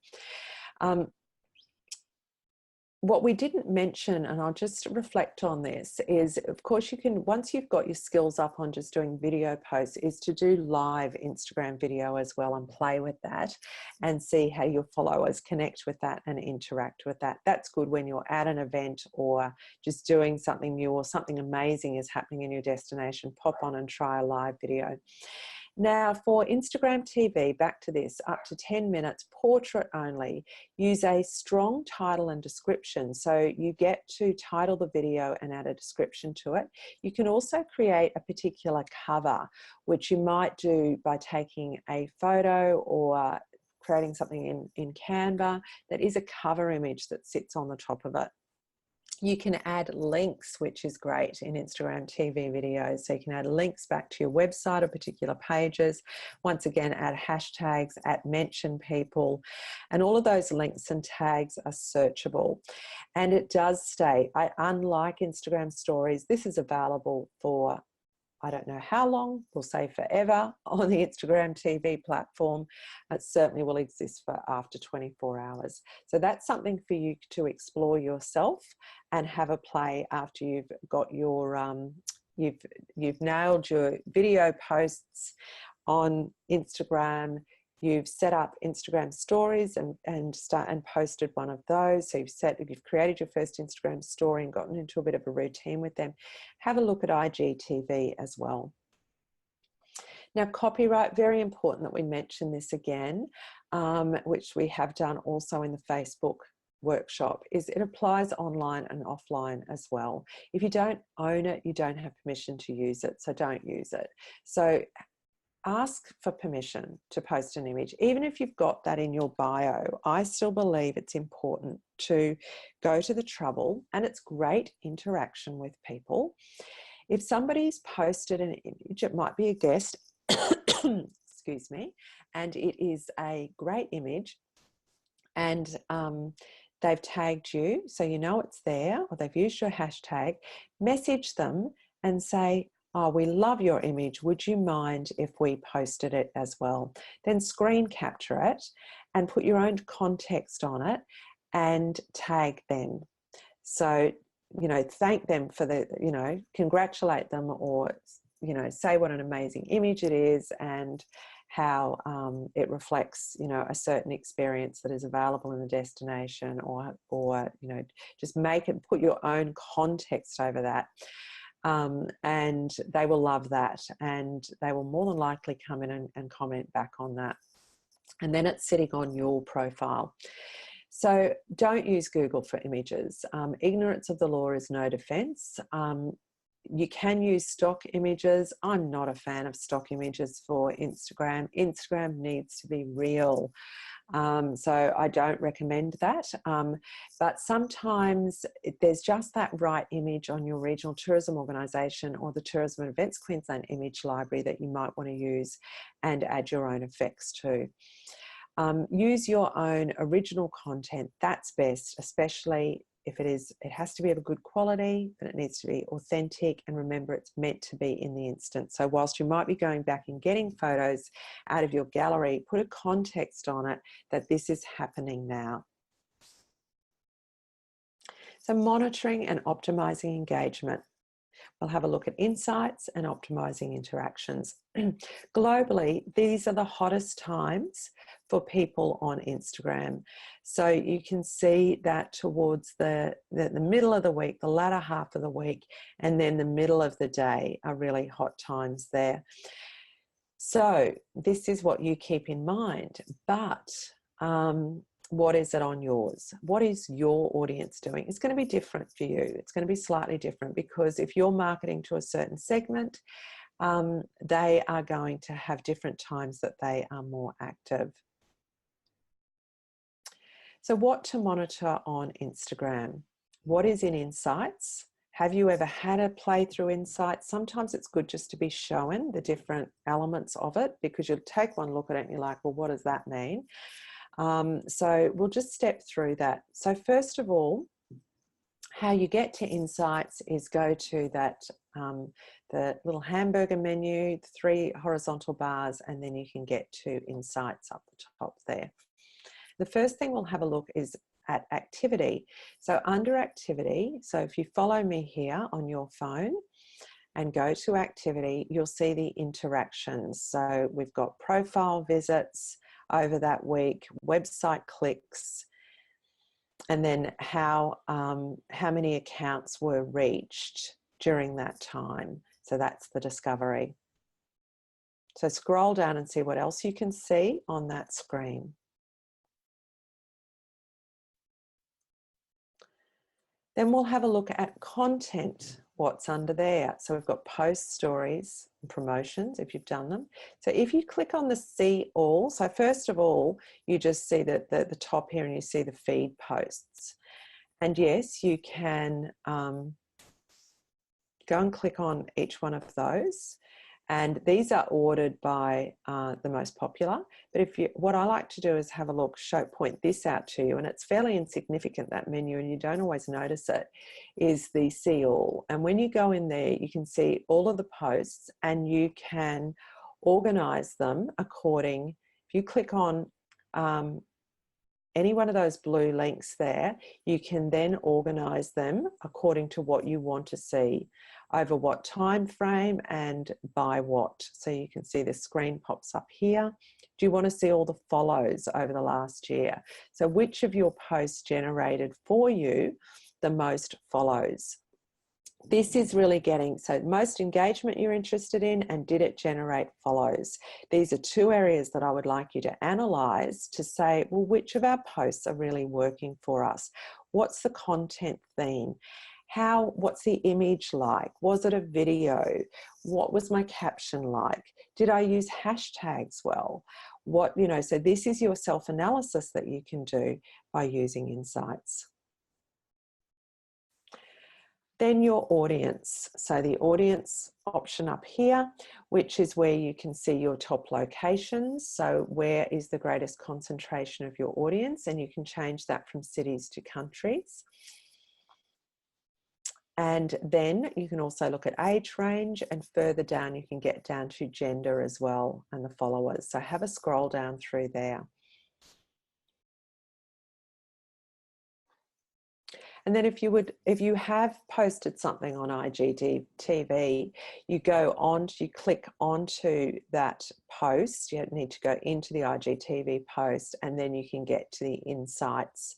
S1: What we didn't mention, and I'll just reflect on this, is of course you can, once you've got your skills up on just doing video posts, is to do live Instagram video as well and play with that and see how your followers connect with that and interact with that. That's good when you're at an event or just doing something new or something amazing is happening in your destination. Pop on and try a live video. Now for Instagram TV, back to this, up to 10 minutes, portrait only, use a strong title and description. So you get to title the video and add a description to it. You can also create a particular cover, which you might do by taking a photo or creating something in Canva that is a cover image that sits on the top of it. You can add links, which is great in Instagram TV videos. So you can add links back to your website or particular pages. Once again, add hashtags, mention people, and all of those links and tags are searchable. And it does stay. Unlike Instagram stories, this is available for I don't know how long, we'll say forever on the Instagram TV platform. It certainly will exist for after 24 hours. So that's something for you to explore yourself and have a play after you've got your, you've nailed your video posts on Instagram. You've set up Instagram stories and posted one of those. So you've created your first Instagram story and gotten into a bit of a routine with them. Have a look at IGTV as well. Now, copyright, very important that we mention this again, which we have done also in the Facebook workshop, is it applies online and offline as well. If you don't own it, you don't have permission to use it, so don't use it. So ask for permission to post an image. Even if you've got that in your bio, I still believe it's important to go to the trouble, and it's great interaction with people. If somebody's posted an image, it might be a guest, excuse me, and it is a great image, and they've tagged you, so you know it's there, or they've used your hashtag, message them and say, oh, we love your image. Would you mind if we posted it as well? Then screen capture it and put your own context on it and tag them. So, you know, thank them for the, you know, congratulate them, or, you know, say what an amazing image it is and how it reflects, you know, a certain experience that is available in the destination, or you know, just make it, put your own context over that. And they will love that, and they will more than likely come in and comment back on that. And then it's sitting on your profile. So don't use Google for images. Ignorance of the law is no defense. You can use stock images. I'm not a fan of stock images for Instagram. Instagram needs to be real. So I don't recommend that. But sometimes there's just that right image on your regional tourism organisation or the Tourism and Events Queensland image library that you might want to use and add your own effects to. Use your own original content. That's best, especially if it has to be of a good quality, but it needs to be authentic, and remember, it's meant to be in the instant. So whilst you might be going back and getting photos out of your gallery, put a context on it that this is happening now. So monitoring and optimizing engagement. We'll have a look at insights and optimizing interactions. Globally, these are the hottest times for people on Instagram. So you can see that towards the middle of the week, the latter half of the week, and then the middle of the day are really hot times there. So this is what you keep in mind, but what is it on yours? What is your audience doing? It's going to be different for you. It's going to be slightly different, because if you're marketing to a certain segment, they are going to have different times that they are more active. So what to monitor on Instagram? What is in Insights? Have you ever had a play through Insights? Sometimes it's good just to be shown the different elements of it, because you'll take one look at it and you're like, well, what does that mean? So we'll just step through that. So first of all, how you get to Insights is go to that the little hamburger menu, 3 horizontal bars, and then you can get to Insights up the top there. The first thing we'll have a look is at activity. So under activity, so if you follow me here on your phone and go to activity, you'll see the interactions. So we've got profile visits over that week, website clicks, and then how many accounts were reached during that time. So that's the discovery. So scroll down and see what else you can see on that screen. Then we'll have a look at content, what's under there. So we've got posts, stories, and promotions if you've done them. So if you click on the see all, so first of all, you just see the top here and you see the feed posts. And yes, you can go and click on each one of those. And these are ordered by the most popular. But what I like to do is have a look, point this out to you, and it's fairly insignificant, that menu, and you don't always notice it, is the see all. And when you go in there, you can see all of the posts and you can organize them according, if you click on any one of those blue links there, you can then organize them according to what you want to see, over what time frame and by what. So you can see the screen pops up here. Do you want to see all the follows over the last year? So which of your posts generated for you the most follows? This is really getting, so most engagement you're interested in, and did it generate follows? These are two areas that I would like you to analyze to say, well, which of our posts are really working for us? What's the content theme? What's the image like? Was it a video? What was my caption like? Did I use hashtags well? So this is your self-analysis that you can do by using insights. Then your audience. So the audience option up here, which is where you can see your top locations. So where is the greatest concentration of your audience? And you can change that from cities to countries. And then you can also look at age range, and further down you can get down to gender as well, and the followers. So have a scroll down through there. And then if you have posted something on IGTV, you click onto that post. You need to go into the IGTV post, and then you can get to the insights.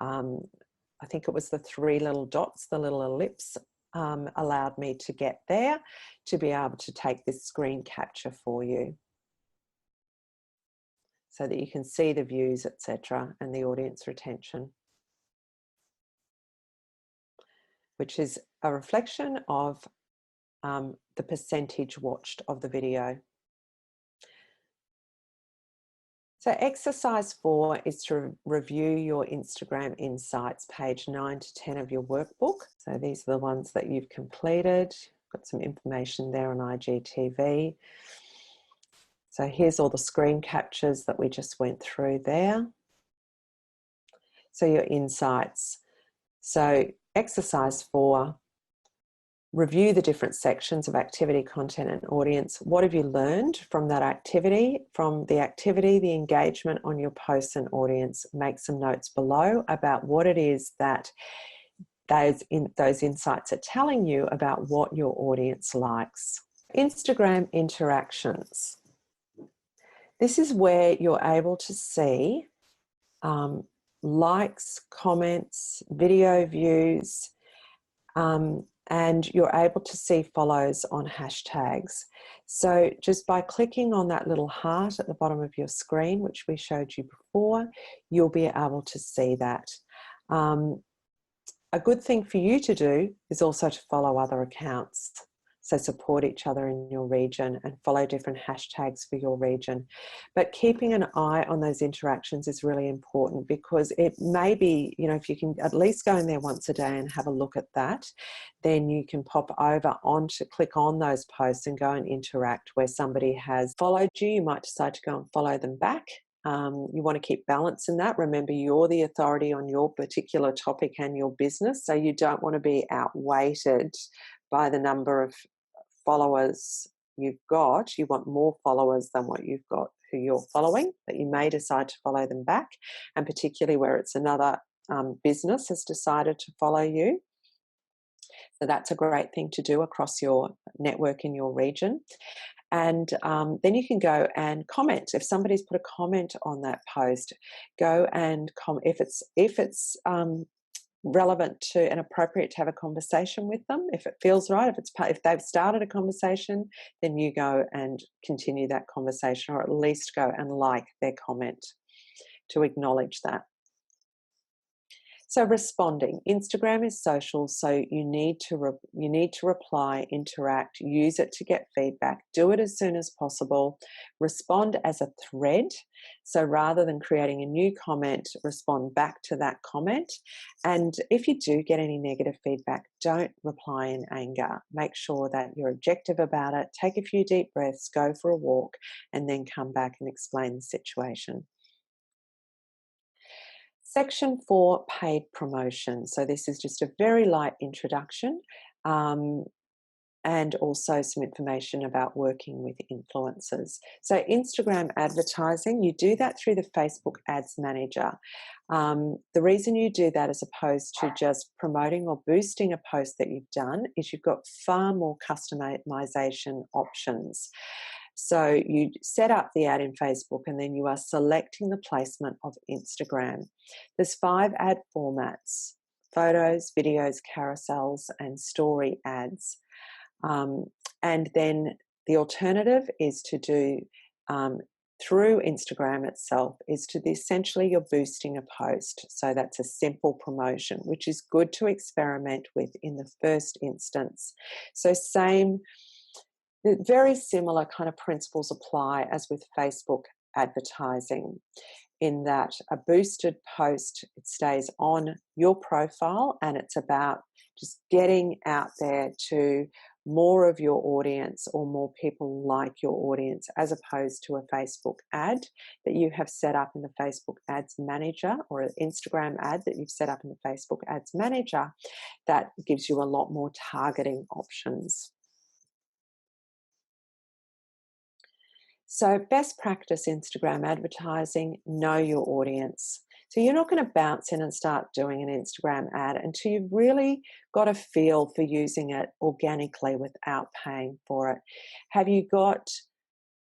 S1: I think it was the three little dots, the little ellipse, allowed me to get there to be able to take this screen capture for you, so that you can see the views, etc., and the audience retention, which is a reflection of the percentage watched of the video. So exercise 4 is to review your Instagram insights, page 9 to 10 of your workbook. So these are the ones that you've completed. Got some information there on IGTV. So here's all the screen captures that we just went through there. So your insights. So exercise 4, review the different sections of activity, content, and audience. What have you learned from that activity? From the activity, the engagement on your posts and audience. Make some notes below about what it is that those insights are telling you about what your audience likes. Instagram interactions. This is where you're able to see likes, comments, video views, and you're able to see follows on hashtags. So just by clicking on that little heart at the bottom of your screen, which we showed you before, you'll be able to see that. A good thing for you to do is also to follow other accounts. So support each other in your region and follow different hashtags for your region. But keeping an eye on those interactions is really important, because it may be, if you can at least go in there once a day and have a look at that, then you can pop over click on those posts and go and interact. Where somebody has followed you, you might decide to go and follow them back. You want to keep balance in that. Remember, you're the authority on your particular topic and your business, so you don't want to be outweighted by the number of followers you've got. You want more followers than what you've got who you're following, but you may decide to follow them back, and particularly where it's another business has decided to follow you. So that's a great thing to do across your network in your region. And then you can go and comment. If somebody's put a comment on that post, go and comment. If it's relevant to and appropriate to have a conversation with them. If it feels right, if they've started a conversation, then you go and continue that conversation, or at least go and like their comment to acknowledge that. So responding, Instagram is social, so you need to reply, interact, use it to get feedback. Do it as soon as possible. Respond as a thread. So rather than creating a new comment, respond back to that comment. And if you do get any negative feedback, don't reply in anger. Make sure that you're objective about it. Take a few deep breaths, go for a walk, and then come back and explain the situation. Section 4, paid promotion. So this is just a very light introduction, and also some information about working with influencers. So Instagram advertising, you do that through the Facebook Ads Manager. The reason you do that as opposed to just promoting or boosting a post that you've done is you've got far more customization options. So you set up the ad in Facebook, and then you are selecting the placement of Instagram. There's 5 ad formats: photos, videos, carousels, and story ads. And then the alternative is to do through Instagram itself, is to essentially you're boosting a post. So that's a simple promotion, which is good to experiment with in the first instance. So very similar kind of principles apply as with Facebook advertising, in that a boosted post, it stays on your profile, and it's about just getting out there to more of your audience, or more people like your audience, as opposed to a Facebook ad that you have set up in the Facebook Ads Manager, or an Instagram ad that you've set up in the Facebook Ads Manager that gives you a lot more targeting options. So best practice Instagram advertising, know your audience. So you're not going to bounce in and start doing an Instagram ad until you've really got a feel for using it organically without paying for it. Have you got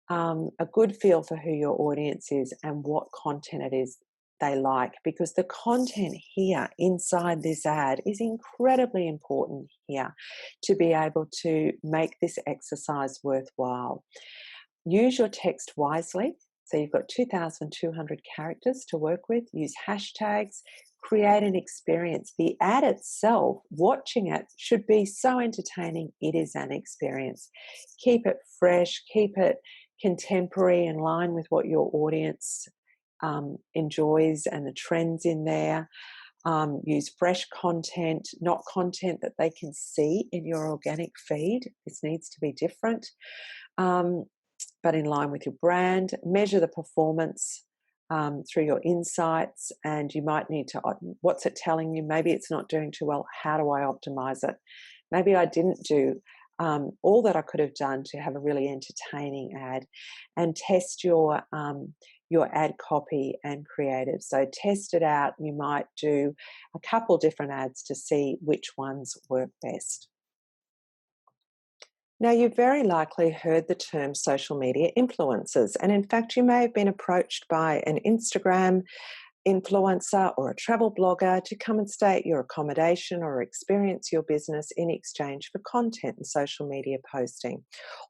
S1: a good feel for who your audience is and what content it is they like? Because the content here inside this ad is incredibly important here to be able to make this exercise worthwhile. Use your text wisely. So you've got 2,200 characters to work with. Use hashtags, create an experience. The ad itself, watching it, should be so entertaining. It is an experience. Keep it fresh, keep it contemporary, in line with what your audience enjoys and the trends in there. Use fresh content, not content that they can see in your organic feed. This needs to be different. But in line with your brand. Measure the performance through your insights, and you might need to, what's it telling you? Maybe it's not doing too well. How do I optimize it? Maybe I didn't do all that I could have done to have a really entertaining ad. And test your ad copy and creative. So test it out. You might do a couple different ads to see which ones work best. Now, you've very likely heard the term social media influencers, and in fact, you may have been approached by an Instagram influencer or a travel blogger to come and stay at your accommodation or experience your business in exchange for content and social media posting.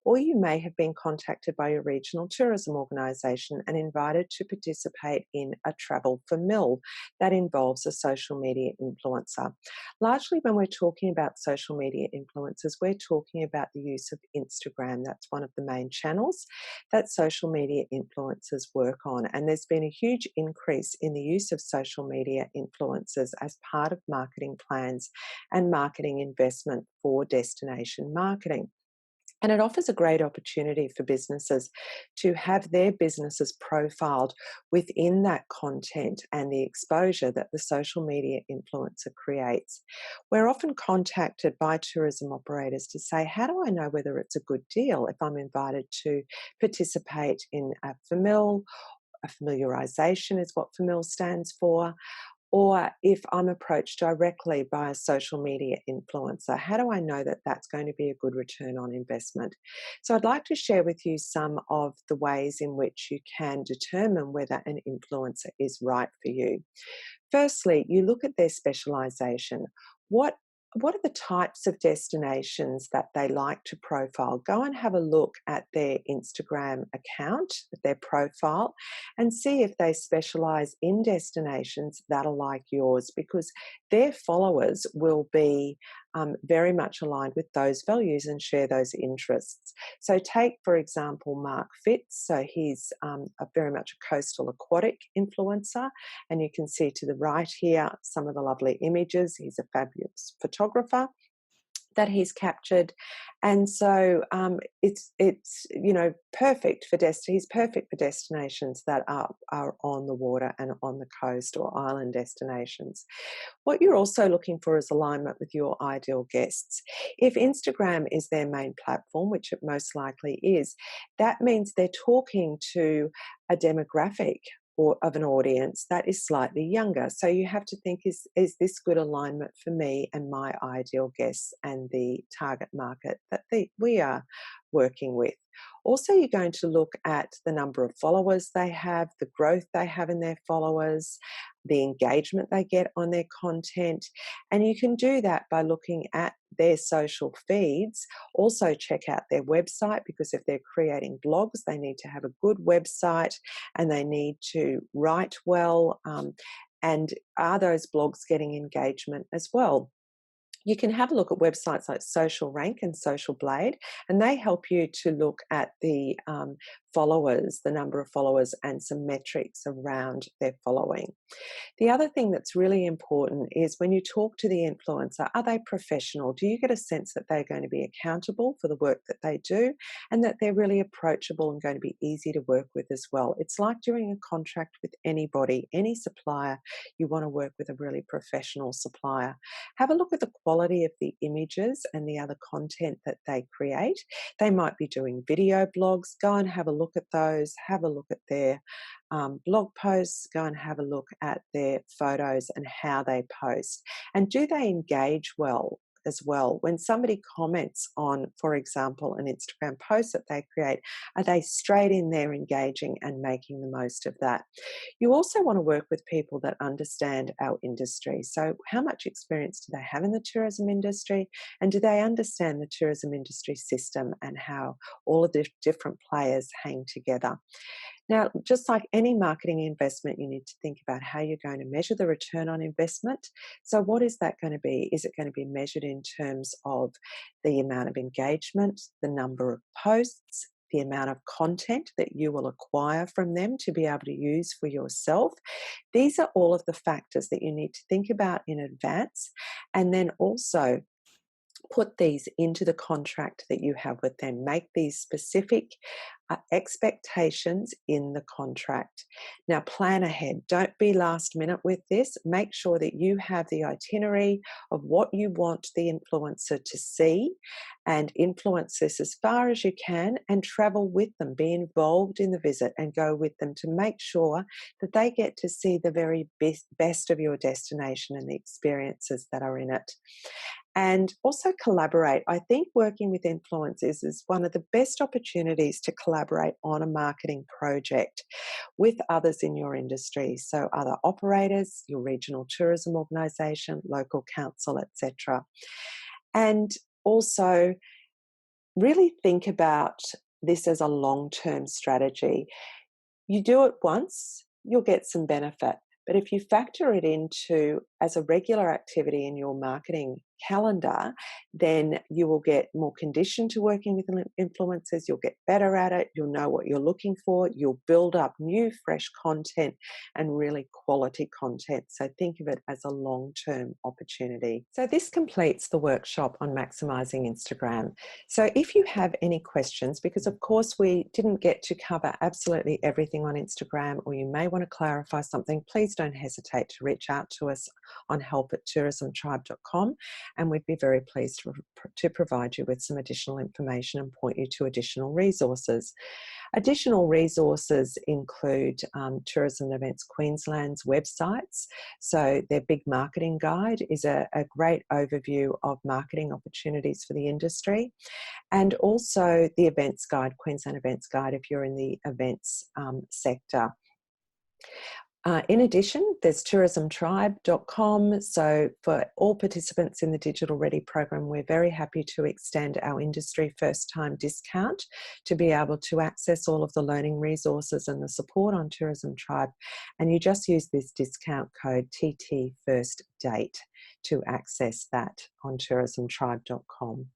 S1: Or you may have been contacted by your regional tourism organisation and invited to participate in a travel for mill that involves a social media influencer. Largely when we're talking about social media influencers, we're talking about the use of Instagram. That's one of the main channels that social media influencers work on. And there's been a huge increase in the use of social media influencers as part of marketing plans and marketing investment for destination marketing. And it offers a great opportunity for businesses to have their businesses profiled within that content and the exposure that the social media influencer creates. We're often contacted by tourism operators to say, how do I know whether it's a good deal if I'm invited to participate in a FAMIL? A familiarisation is what FAMIL stands for, Or if I'm approached directly by a social media influencer, how do I know that that's going to be a good return on investment? So I'd like to share with you some of the ways in which you can determine whether an influencer is right for you. Firstly, you look at their specialisation. What are the types of destinations that they like to profile? Go and have a look at their Instagram account, their profile, and see if they specialise in destinations that are like yours, because their followers will be very much aligned with those values and share those interests. So take, for example, Mark Fitz. So he's very much a coastal aquatic influencer, and you can see to the right here some of the lovely images. He's a fabulous photographer that he's captured, and so it's perfect for he's perfect for destinations that are on the water and on the coast, or island destinations. What you're also looking for is alignment with your ideal guests. If Instagram is their main platform, which it most likely is, that means they're talking to a demographic or of an audience that is slightly younger. So you have to think, is this good alignment for me and my ideal guests and the target market that we are working with? Also, you're going to look at the number of followers they have, the growth they have in their followers, the engagement they get on their content. And you can do that by looking at their social feeds. Also check out their website, because if they're creating blogs, they need to have a good website and they need to write well. And are those blogs getting engagement as well? You can have a look at websites like Social Rank and Social Blade, and they help you to look at the followers, the number of followers, and some metrics around their following. The other thing that's really important is when you talk to the influencer, are they professional? Do you get a sense that they're going to be accountable for the work that they do, and that they're really approachable and going to be easy to work with as well? It's like doing a contract with anybody, any supplier. You want to work with a really professional supplier. Have a look at the quality of the images and the other content that they create. They might be doing video blogs. Go and have a look at those. Have a look at their blog posts. Go and have a look at their photos and how they post. And do they engage well as well? When somebody comments on, for example, an Instagram post that they create, are they straight in there engaging and making the most of that? You also want to work with people that understand our industry. So how much experience do they have in the tourism industry? And do they understand the tourism industry system and how all of the different players hang together? Now, just like any marketing investment, you need to think about how you're going to measure the return on investment. So what is that going to be? Is it going to be measured in terms of the amount of engagement, the number of posts, the amount of content that you will acquire from them to be able to use for yourself? These are all of the factors that you need to think about in advance, and then also put these into the contract that you have with them. Make these specific expectations in the contract. Now, plan ahead. Don't be last minute with this. Make sure that you have the itinerary of what you want the influencer to see, and influence this as far as you can, and travel with them. Be involved in the visit and go with them to make sure that they get to see the very best of your destination and the experiences that are in it. And also collaborate. I think working with influencers is one of the best opportunities to collaborate on a marketing project with others in your industry. So other operators, your regional tourism organisation, local council, etc. And also really think about this as a long-term strategy. You do it once, you'll get some benefit. But if you factor it into as a regular activity in your marketing calendar, then you will get more conditioned to working with influencers. You'll get better at it. You'll know what you're looking for. You'll build up new, fresh content and really quality content. So think of it as a long-term opportunity. So this completes the workshop on maximising Instagram. So if you have any questions, because of course we didn't get to cover absolutely everything on Instagram, or you may want to clarify something, please don't hesitate to reach out to us on help@tourismtribe.com. and we'd be very pleased to provide you with some additional information and point you to additional resources. Additional resources include Tourism and Events Queensland's websites. So their big marketing guide is a great overview of marketing opportunities for the industry, and also the events guide, Queensland Events Guide, if you're in the events sector. In addition, there's tourismtribe.com. So for all participants in the Digital Ready program, we're very happy to extend our industry first time discount to be able to access all of the learning resources and the support on Tourism Tribe. And you just use this discount code TTFirstDate to access that on tourismtribe.com.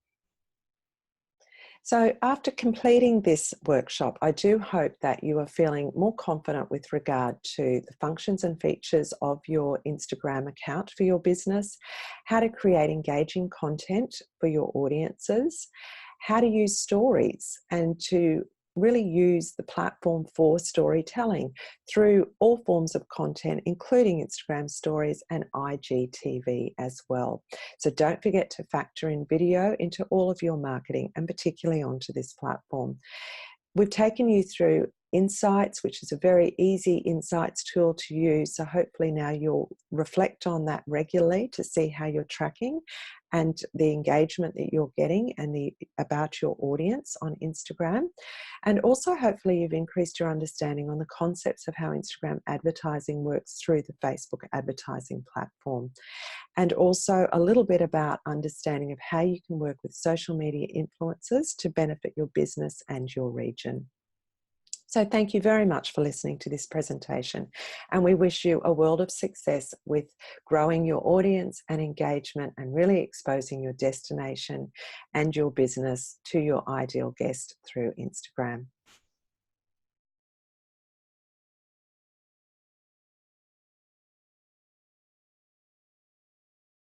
S1: So after completing this workshop, I do hope that you are feeling more confident with regard to the functions and features of your Instagram account for your business, how to create engaging content for your audiences, how to use stories, and to really use the platform for storytelling through all forms of content, including Instagram stories and IGTV as well. So don't forget to factor in video into all of your marketing, and particularly onto this platform. We've taken you through Insights, which is a very easy insights tool to use. So hopefully now you'll reflect on that regularly to see how you're tracking and the engagement that you're getting and about your audience on Instagram. And also hopefully you've increased your understanding on the concepts of how Instagram advertising works through the Facebook advertising platform. And also a little bit about understanding of how you can work with social media influencers to benefit your business and your region. So thank you very much for listening to this presentation, and we wish you a world of success with growing your audience and engagement and really exposing your destination and your business to your ideal guest through Instagram.